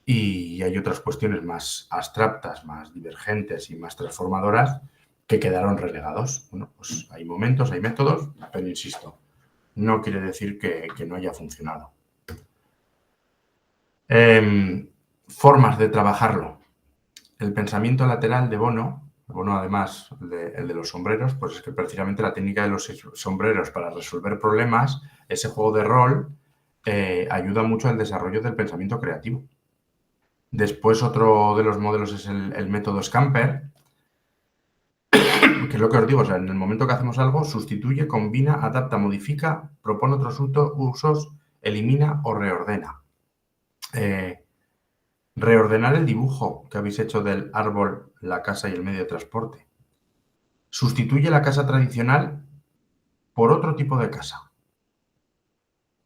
S1: y hay otras cuestiones más abstractas, más divergentes y más transformadoras que quedaron relegados. Bueno, pues hay momentos, hay métodos, pero insisto, no quiere decir que no haya funcionado. Formas de trabajarlo. El pensamiento lateral de Bono, además, el de los sombreros, pues es que precisamente la técnica de los sombreros para resolver problemas, ese juego de rol, ayuda mucho al desarrollo del pensamiento creativo. Después, otro de los modelos es el método Scamper, que es lo que os digo, o sea, en el momento que hacemos algo, sustituye, combina, adapta, modifica, propone otros usos, elimina o reordena. Reordenar el dibujo que habéis hecho del árbol, la casa y el medio de transporte. Sustituye la casa tradicional por otro tipo de casa.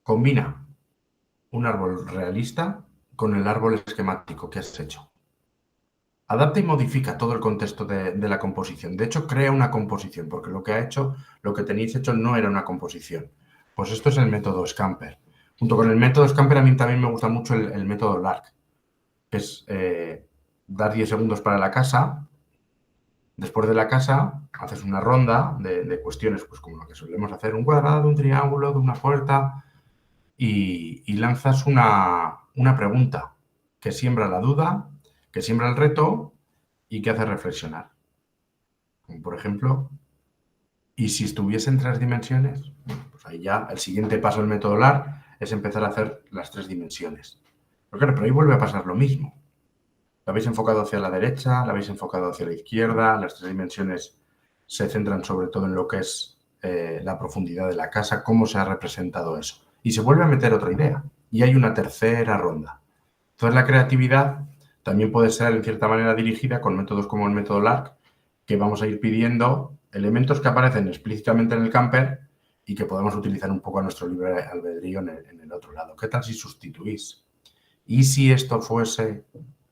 S1: Combina un árbol realista con el árbol esquemático que has hecho. adapta y modifica todo el contexto de la composición. De hecho, crea una composición, porque lo que tenéis hecho no era una composición. Pues esto es el método Scamper. Junto con el método Scamper, a mí también me gusta mucho el método LARC, que es dar 10 segundos para la casa. Después de la casa, haces una ronda de cuestiones, pues como lo que solemos hacer, un cuadrado, un triángulo, de una puerta, y lanzas una pregunta que siembra la duda, que siembra el reto y que hace reflexionar. Como por ejemplo, ¿y si estuviese en 3 dimensiones? Bueno, pues ahí ya el siguiente paso del método LAR es empezar a hacer las 3 dimensiones. Pero claro, pero ahí vuelve a pasar lo mismo. Lo habéis enfocado hacia la derecha, lo habéis enfocado hacia la izquierda, las 3 dimensiones se centran sobre todo en lo que es la profundidad de la casa, cómo se ha representado eso. Y se vuelve a meter otra idea. Y hay una tercera ronda. Entonces la creatividad también puede ser en cierta manera dirigida con métodos como el método LARC, que vamos a ir pidiendo elementos que aparecen explícitamente en el camper y que podemos utilizar un poco a nuestro libre albedrío en el otro lado. ¿Qué tal si sustituís? ¿Y si esto fuese?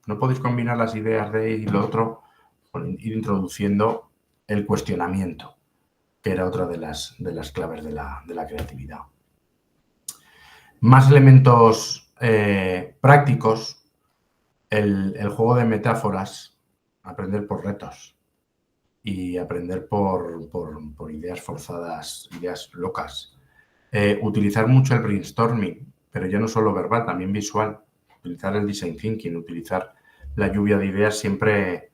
S1: ¿No podéis combinar las ideas de y lo otro? Ir introduciendo el cuestionamiento, que era otra de las claves de la creatividad. Más elementos prácticos, el juego de metáforas, aprender por retos y aprender por ideas forzadas, ideas locas. Utilizar mucho el brainstorming, pero ya no solo verbal, también visual. Utilizar el design thinking, utilizar la lluvia de ideas siempre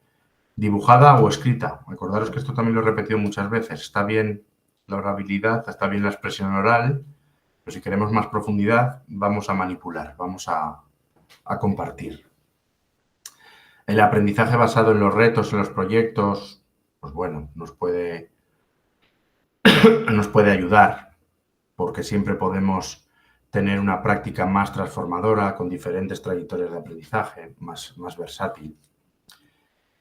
S1: dibujada o escrita. Recordaros que esto también lo he repetido muchas veces. Está bien la orabilidad, está bien la expresión oral, pero si queremos más profundidad, vamos a manipular, vamos a compartir. El aprendizaje basado en los retos, en los proyectos, pues bueno, nos puede ayudar, porque siempre podemos tener una práctica más transformadora, con diferentes trayectorias de aprendizaje, más versátil.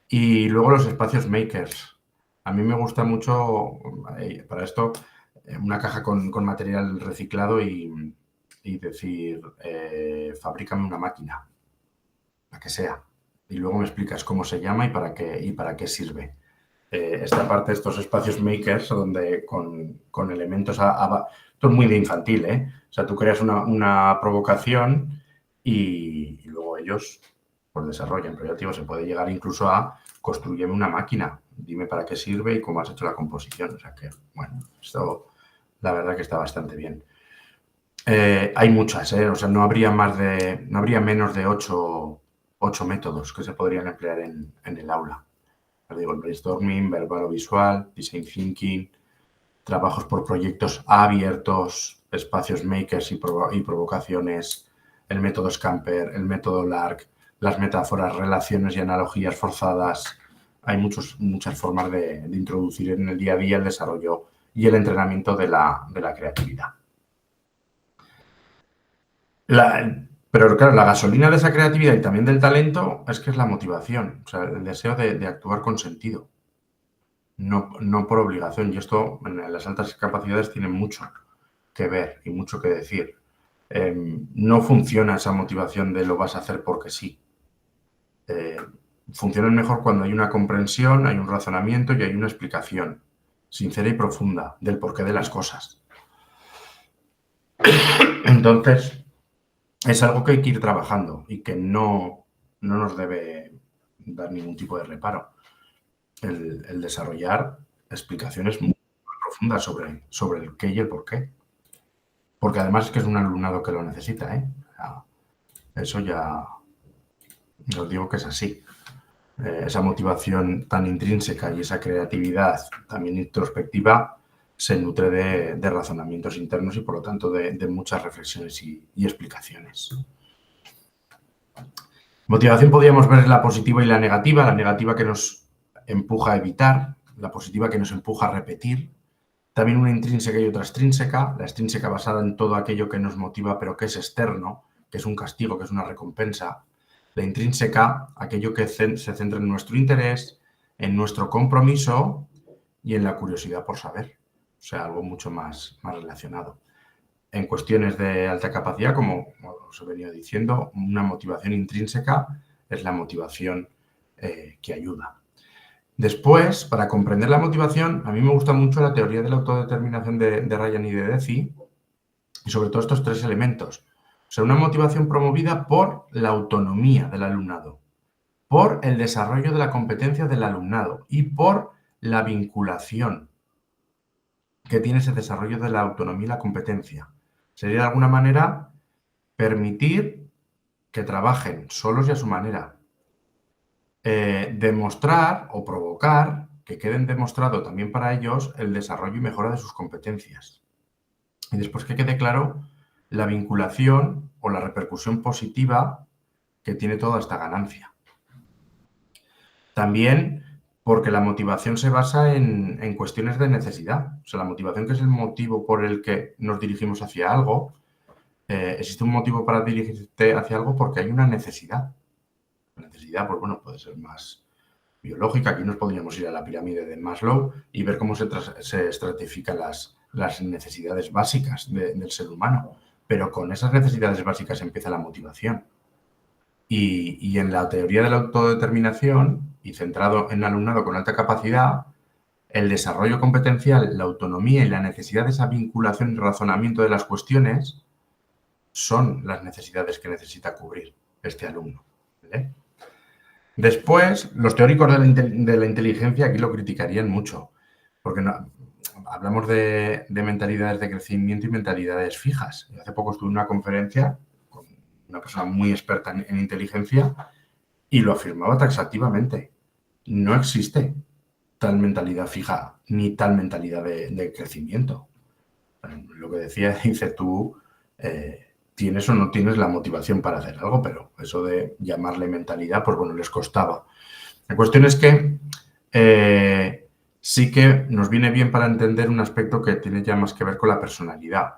S1: Y luego los espacios makers. A mí me gusta mucho, para esto, una caja con material reciclado y decir, fabrícame una máquina, la que sea. Y luego me explicas cómo se llama y para qué sirve. Esta parte de estos espacios makers, donde con elementos... esto es muy de infantil, ¿eh? O sea, tú creas una provocación y luego ellos pues desarrollan. Pero ya te digo, se puede llegar incluso a construirme una máquina, dime para qué sirve y cómo has hecho la composición. O sea que, bueno, esto la verdad que está bastante bien. Hay muchas, ¿eh? O sea, no habría menos de 8 métodos que se podrían emplear en el aula. Les digo, el brainstorming, verbal o visual, design thinking, trabajos por proyectos abiertos, espacios makers y provocaciones, el método Scamper, el método LARC, las metáforas, relaciones y analogías forzadas. Hay muchas formas de introducir en el día a día el desarrollo y el entrenamiento de la creatividad. Pero claro, la gasolina de esa creatividad y también del talento es que es la motivación, o sea, el deseo de actuar con sentido, no por obligación. Y esto en las altas capacidades tiene mucho que ver y mucho que decir. No funciona esa motivación de lo vas a hacer porque sí. Funcionan mejor cuando hay una comprensión, hay un razonamiento y hay una explicación sincera y profunda del porqué de las cosas. Entonces, es algo que hay que ir trabajando y que no nos debe dar ningún tipo de reparo. El desarrollar explicaciones muy profundas sobre el qué y el por qué. Porque además es que es un alumnado que lo necesita, ¿eh? Eso ya os digo que es así. Esa motivación tan intrínseca y esa creatividad también introspectiva se nutre de razonamientos internos y por lo tanto de muchas reflexiones y explicaciones. Motivación podríamos ver la positiva y la negativa que nos empuja a evitar, la positiva que nos empuja a repetir, también una intrínseca y otra extrínseca, la extrínseca basada en todo aquello que nos motiva pero que es externo, que es un castigo, que es una recompensa, la intrínseca, aquello que se centra en nuestro interés, en nuestro compromiso y en la curiosidad por saber, o sea, algo mucho más relacionado. En cuestiones de alta capacidad, como os he venido diciendo, una motivación intrínseca es la motivación que ayuda. Después, para comprender la motivación, a mí me gusta mucho la teoría de la autodeterminación de Ryan y de Deci, y sobre todo estos tres elementos. O sea, una motivación promovida por la autonomía del alumnado, por el desarrollo de la competencia del alumnado y por la vinculación que tiene ese desarrollo de la autonomía y la competencia. Sería de alguna manera permitir que trabajen solos y a su manera. Demostrar o provocar que queden demostrado también para ellos el desarrollo y mejora de sus competencias. Y después que quede claro la vinculación o la repercusión positiva que tiene toda esta ganancia. También porque la motivación se basa en cuestiones de necesidad. O sea, la motivación, que es el motivo por el que nos dirigimos hacia algo, existe un motivo para dirigirte hacia algo porque hay una necesidad. La necesidad, pues bueno, puede ser más biológica. Aquí nos podríamos ir a la pirámide de Maslow y ver cómo se estratifican las necesidades básicas del ser humano. Pero con esas necesidades básicas empieza la motivación. Y en la teoría de la autodeterminación, y centrado en alumnado con alta capacidad, el desarrollo competencial, la autonomía y la necesidad de esa vinculación y razonamiento de las cuestiones son las necesidades que necesita cubrir este alumno, ¿vale? Después, los teóricos de la inteligencia aquí lo criticarían mucho, porque hablamos de mentalidades de crecimiento y mentalidades fijas. Hace poco estuve en una conferencia con una persona muy experta en inteligencia y lo afirmaba taxativamente. No existe tal mentalidad fija ni tal mentalidad de crecimiento. Lo que dice tú, tienes o no tienes la motivación para hacer algo, pero eso de llamarle mentalidad, pues bueno, les costaba. La cuestión es que sí que nos viene bien para entender un aspecto que tiene ya más que ver con la personalidad,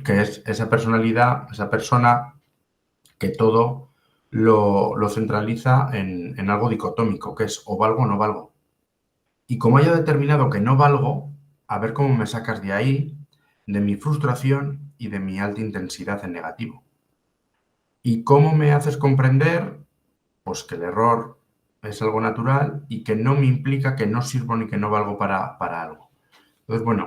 S1: que es esa personalidad, esa persona que todo lo centraliza en algo dicotómico, que es o valgo o no valgo. Y como haya determinado que no valgo, a ver cómo me sacas de ahí, de mi frustración y de mi alta intensidad en negativo. ¿Y cómo me haces comprender? Pues que el error es algo natural y que no me implica que no sirvo ni que no valgo para algo. Entonces, bueno,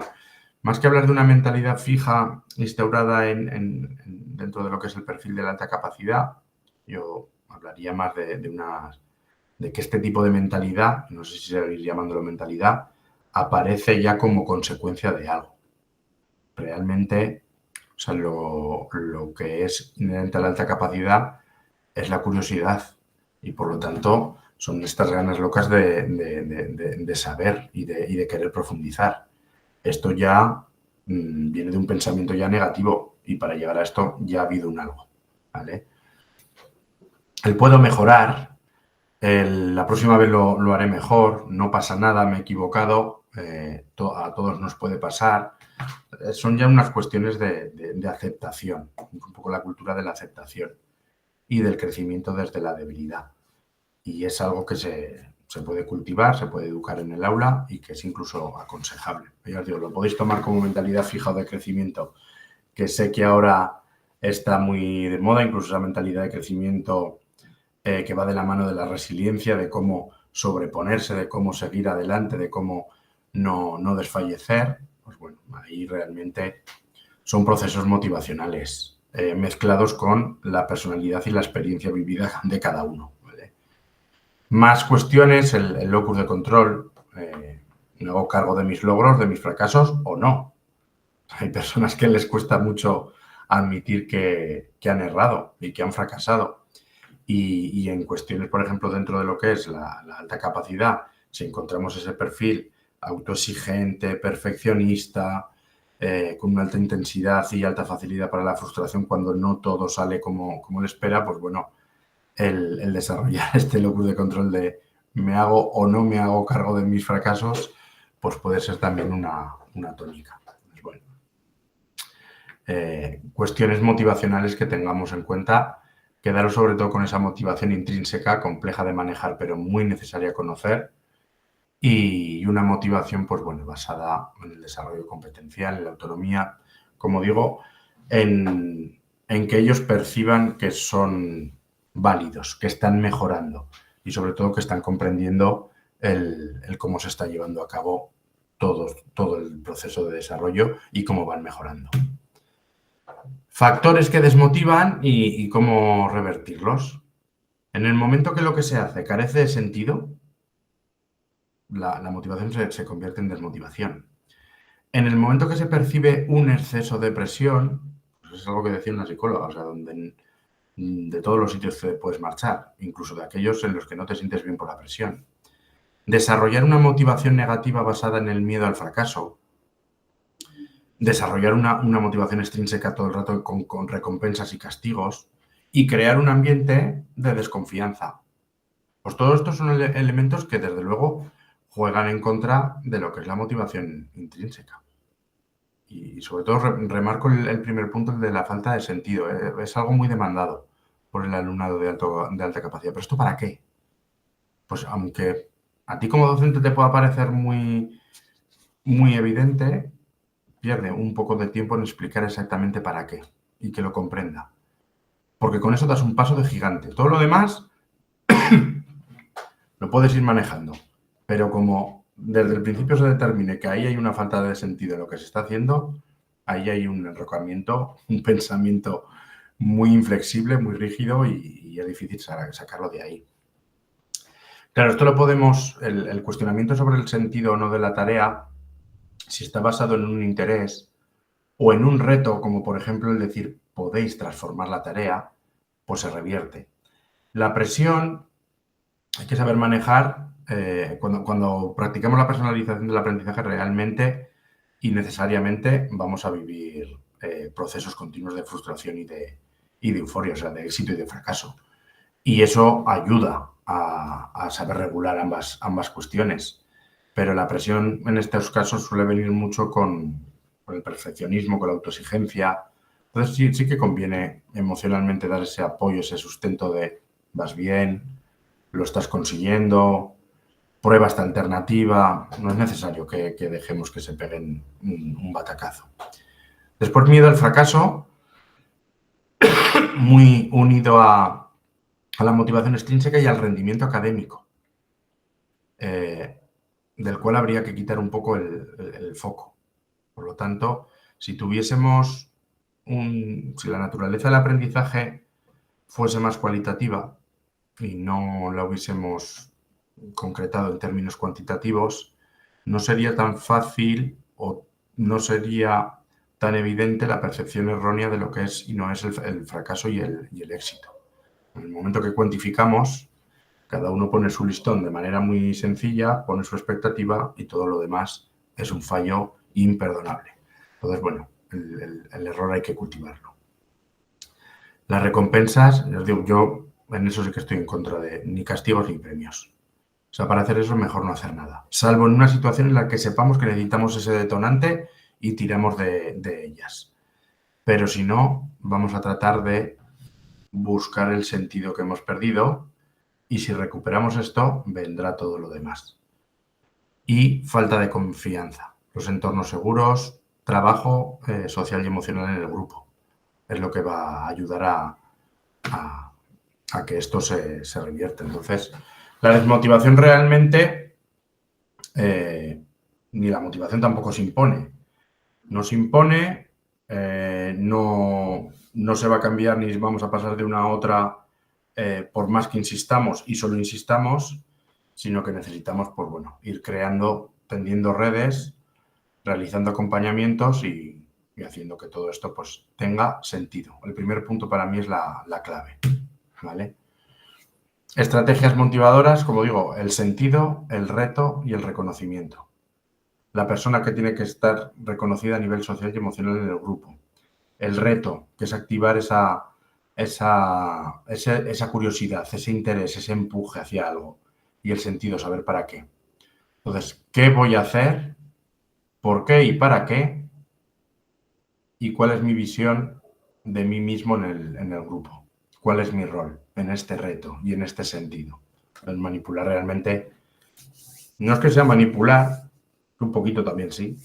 S1: más que hablar de una mentalidad fija instaurada dentro de lo que es el perfil de la alta capacidad, yo hablaría más de que este tipo de mentalidad, no sé si seguir llamándolo mentalidad, aparece ya como consecuencia de algo. Realmente, o sea, lo que es inherente a la alta capacidad es la curiosidad y, por lo tanto, son estas ganas locas de saber y de querer profundizar. Esto ya viene de un pensamiento ya negativo y para llegar a esto ya ha habido un algo, ¿vale? El puedo mejorar, la próxima vez lo haré mejor, no pasa nada, me he equivocado, a todos nos puede pasar. Son ya unas cuestiones de aceptación, un poco la cultura de la aceptación y del crecimiento desde la debilidad. Y es algo que se puede cultivar, se puede educar en el aula y que es incluso aconsejable. Ya os digo, lo podéis tomar como mentalidad fija o de crecimiento, que sé que ahora está muy de moda, incluso esa mentalidad de crecimiento que va de la mano de la resiliencia, de cómo sobreponerse, de cómo seguir adelante, de cómo no desfallecer. Pues bueno, ahí realmente son procesos motivacionales mezclados con la personalidad y la experiencia vivida de cada uno. ¿Vale? Más cuestiones, el locus de control. ¿Me hago cargo de mis logros, de mis fracasos o no? Hay personas que les cuesta mucho admitir que han errado y que han fracasado. Y en cuestiones, por ejemplo, dentro de lo que es la alta capacidad, si encontramos ese perfil autoexigente, perfeccionista, con una alta intensidad y alta facilidad para la frustración cuando no todo sale como él espera, pues bueno, el desarrollar este locus de control de me hago o no me hago cargo de mis fracasos, pues puede ser también una tónica. Pues bueno, cuestiones motivacionales que tengamos en cuenta. Quedaros sobre todo con esa motivación intrínseca, compleja de manejar, pero muy necesaria conocer. Y una motivación, pues bueno, basada en el desarrollo competencial, en la autonomía, como digo, en que ellos perciban que son válidos, que están mejorando y sobre todo que están comprendiendo el cómo se está llevando a cabo todo el proceso de desarrollo y cómo van mejorando. Factores que desmotivan y cómo revertirlos. En el momento que lo que se hace carece de sentido, la motivación se convierte en desmotivación. En el momento que se percibe un exceso de presión, pues es algo que decía una psicóloga, o sea, donde de todos los sitios te puedes marchar, incluso de aquellos en los que no te sientes bien por la presión. Desarrollar una motivación negativa basada en el miedo al fracaso. Desarrollar una motivación extrínseca todo el rato con recompensas y castigos. Y crear un ambiente de desconfianza. Pues todos estos son elementos que, desde luego, juegan en contra de lo que es la motivación intrínseca. Y sobre todo remarco el primer punto, el de la falta de sentido. Es algo muy demandado por el alumnado de alta capacidad. ¿Pero esto para qué? Pues aunque a ti como docente te pueda parecer muy, muy evidente, pierde un poco de tiempo en explicar exactamente para qué y que lo comprenda. Porque con eso das un paso de gigante. Todo lo demás lo puedes ir manejando. Pero como desde el principio se determine que ahí hay una falta de sentido en lo que se está haciendo, ahí hay un enrocamiento, un pensamiento muy inflexible, muy rígido y es difícil sacarlo de ahí. Claro, esto lo podemos, el cuestionamiento sobre el sentido o no de la tarea, si está basado en un interés o en un reto, como por ejemplo el decir podéis transformar la tarea, pues se revierte. La presión hay que saber manejar cuando practicamos la personalización del aprendizaje realmente y necesariamente vamos a vivir procesos continuos de frustración y de euforia, o sea, de éxito y de fracaso. Y eso ayuda a saber regular ambas cuestiones. Pero la presión en estos casos suele venir mucho con el perfeccionismo, con la autoexigencia. Entonces sí que conviene emocionalmente dar ese apoyo, ese sustento de vas bien, lo estás consiguiendo, prueba esta alternativa. No es necesario que dejemos que se peguen un batacazo. Después, miedo al fracaso, muy unido a la motivación extrínseca y al rendimiento académico, del cual habría que quitar un poco el foco. Por lo tanto, si tuviésemos si la naturaleza del aprendizaje fuese más cualitativa y no la hubiésemos concretado en términos cuantitativos, no sería tan fácil o no sería tan evidente la percepción errónea de lo que es y no es el fracaso y el éxito. En el momento que cuantificamos, cada uno pone su listón de manera muy sencilla, pone su expectativa y todo lo demás es un fallo imperdonable. Entonces, bueno, el error hay que cultivarlo. Las recompensas, os digo, yo en eso sí que estoy en contra de ni castigos ni premios. O sea, para hacer eso mejor no hacer nada. Salvo en una situación en la que sepamos que necesitamos ese detonante y tiramos de ellas. Pero si no, vamos a tratar de buscar el sentido que hemos perdido y si recuperamos esto, vendrá todo lo demás. Y falta de confianza. Los entornos seguros, trabajo social y emocional en el grupo. Es lo que va a ayudar a que esto se revierta. Entonces, la desmotivación realmente, ni la motivación tampoco se impone. No se impone, no se va a cambiar ni vamos a pasar de una a otra por más que insistamos y solo insistamos, sino que necesitamos, pues bueno, ir creando, tendiendo redes, realizando acompañamientos y haciendo que todo esto pues tenga sentido. El primer punto para mí es la clave, ¿vale? Estrategias motivadoras, como digo, el sentido, el reto y el reconocimiento. La persona que tiene que estar reconocida a nivel social y emocional en el grupo. El reto, que es activar esa curiosidad, ese interés, ese empuje hacia algo. Y el sentido, saber para qué. Entonces, ¿qué voy a hacer? ¿Por qué y para qué? ¿Y cuál es mi visión de mí mismo en el grupo? ¿Cuál es mi rol en este reto y en este sentido? El manipular realmente, no es que sea manipular, un poquito también sí,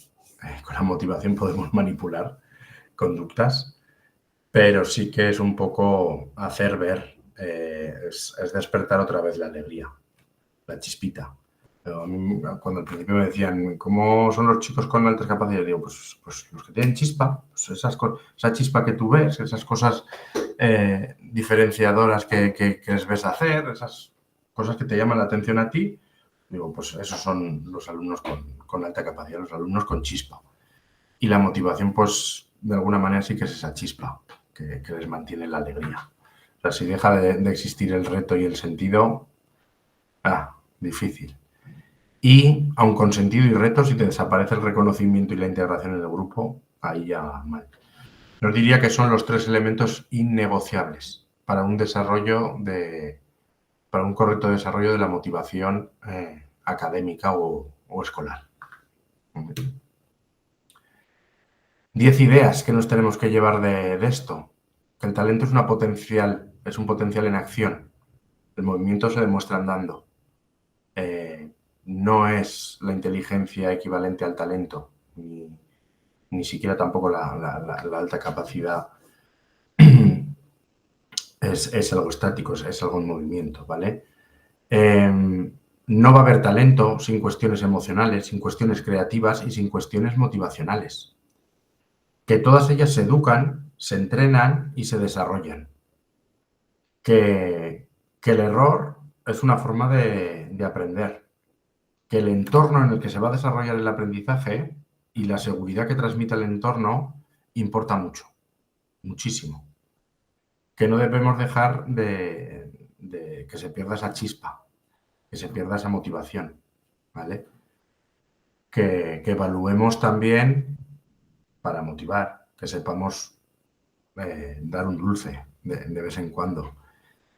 S1: con la motivación podemos manipular conductas, pero sí que es un poco hacer ver es despertar otra vez la alegría, la chispita. Pero a mí, cuando al principio me decían, ¿cómo son los chicos con altas capacidades? Digo, pues los que tienen chispa, pues esa chispa que tú ves, esas cosas diferenciadoras que les ves hacer, esas cosas que te llaman la atención a ti, digo, pues esos son los alumnos con alta capacidad, los alumnos con chispa. Y la motivación, pues, de alguna manera sí que es esa chispa que les mantiene la alegría. O sea, si deja de existir el reto y el sentido, difícil. Y, aun con sentido y reto, si te desaparece el reconocimiento y la integración en el grupo, ahí ya mal. Yo diría que son los 3 elementos innegociables para un para un correcto desarrollo de la motivación académica o escolar. 10 ideas que nos tenemos que llevar de esto. Que el talento es un potencial en acción. El movimiento se demuestra andando. No es la inteligencia equivalente al talento, ni siquiera tampoco la alta capacidad es algo estático, es algo en movimiento, ¿vale? No va a haber talento sin cuestiones emocionales, sin cuestiones creativas y sin cuestiones motivacionales. Que todas ellas se educan, se entrenan y se desarrollan. Que el error es una forma de aprender. Que el entorno en el que se va a desarrollar el aprendizaje y la seguridad que transmite el entorno importa mucho, muchísimo. Que no debemos dejar de que se pierda esa chispa, que se pierda esa motivación, ¿vale? Que evaluemos también para motivar, que sepamos dar un dulce de vez en cuando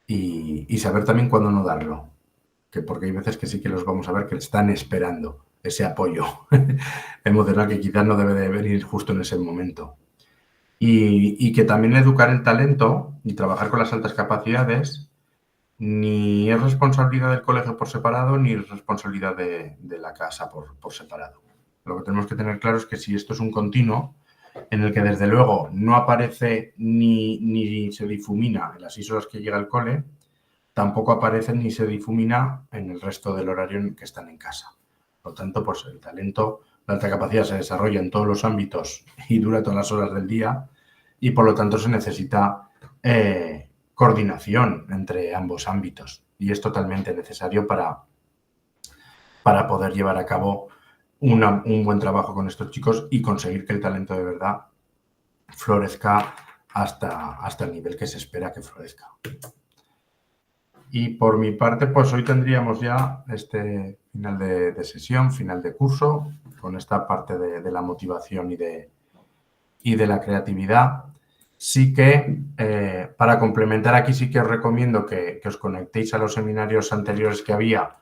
S1: y saber también cuándo no darlo, porque hay veces que sí que los vamos a ver que están esperando ese apoyo emocional que quizás no debe de venir justo en ese momento. Y que también educar el talento y trabajar con las altas capacidades ni es responsabilidad del colegio por separado, ni es responsabilidad de la casa por separado. Lo que tenemos que tener claro es que si esto es un continuo, en el que desde luego no aparece ni se difumina en las 6 horas que llega el cole, tampoco aparece ni se difumina en el resto del horario en que están en casa. Por lo tanto, pues el talento, la alta capacidad se desarrolla en todos los ámbitos y dura todas las horas del día y por lo tanto se necesita coordinación entre ambos ámbitos y es totalmente necesario para poder llevar a cabo un buen trabajo con estos chicos y conseguir que el talento de verdad florezca hasta el nivel que se espera que florezca. Y por mi parte, pues hoy tendríamos ya este final de sesión, final de curso, con esta parte de la motivación y de la creatividad. Sí que, para complementar aquí, sí que os recomiendo que os conectéis a los seminarios anteriores que había,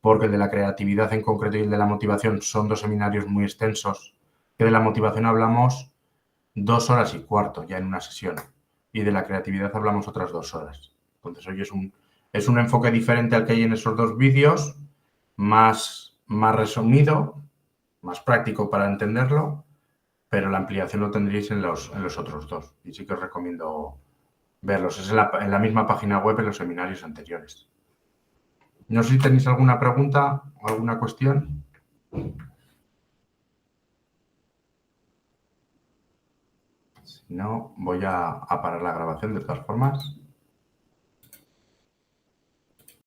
S1: porque el de la creatividad en concreto y el de la motivación son 2 seminarios muy extensos. Que de la motivación hablamos 2 horas y cuarto ya en una sesión y de la creatividad hablamos otras 2 horas. Entonces hoy es un enfoque diferente al que hay en esos 2 vídeos, más resumido, más práctico para entenderlo, pero la ampliación lo tendréis en los otros 2 y sí que os recomiendo verlos. Es en la misma página web en los seminarios anteriores. No sé si tenéis alguna pregunta o alguna cuestión. Si no, voy a parar la grabación de todas formas.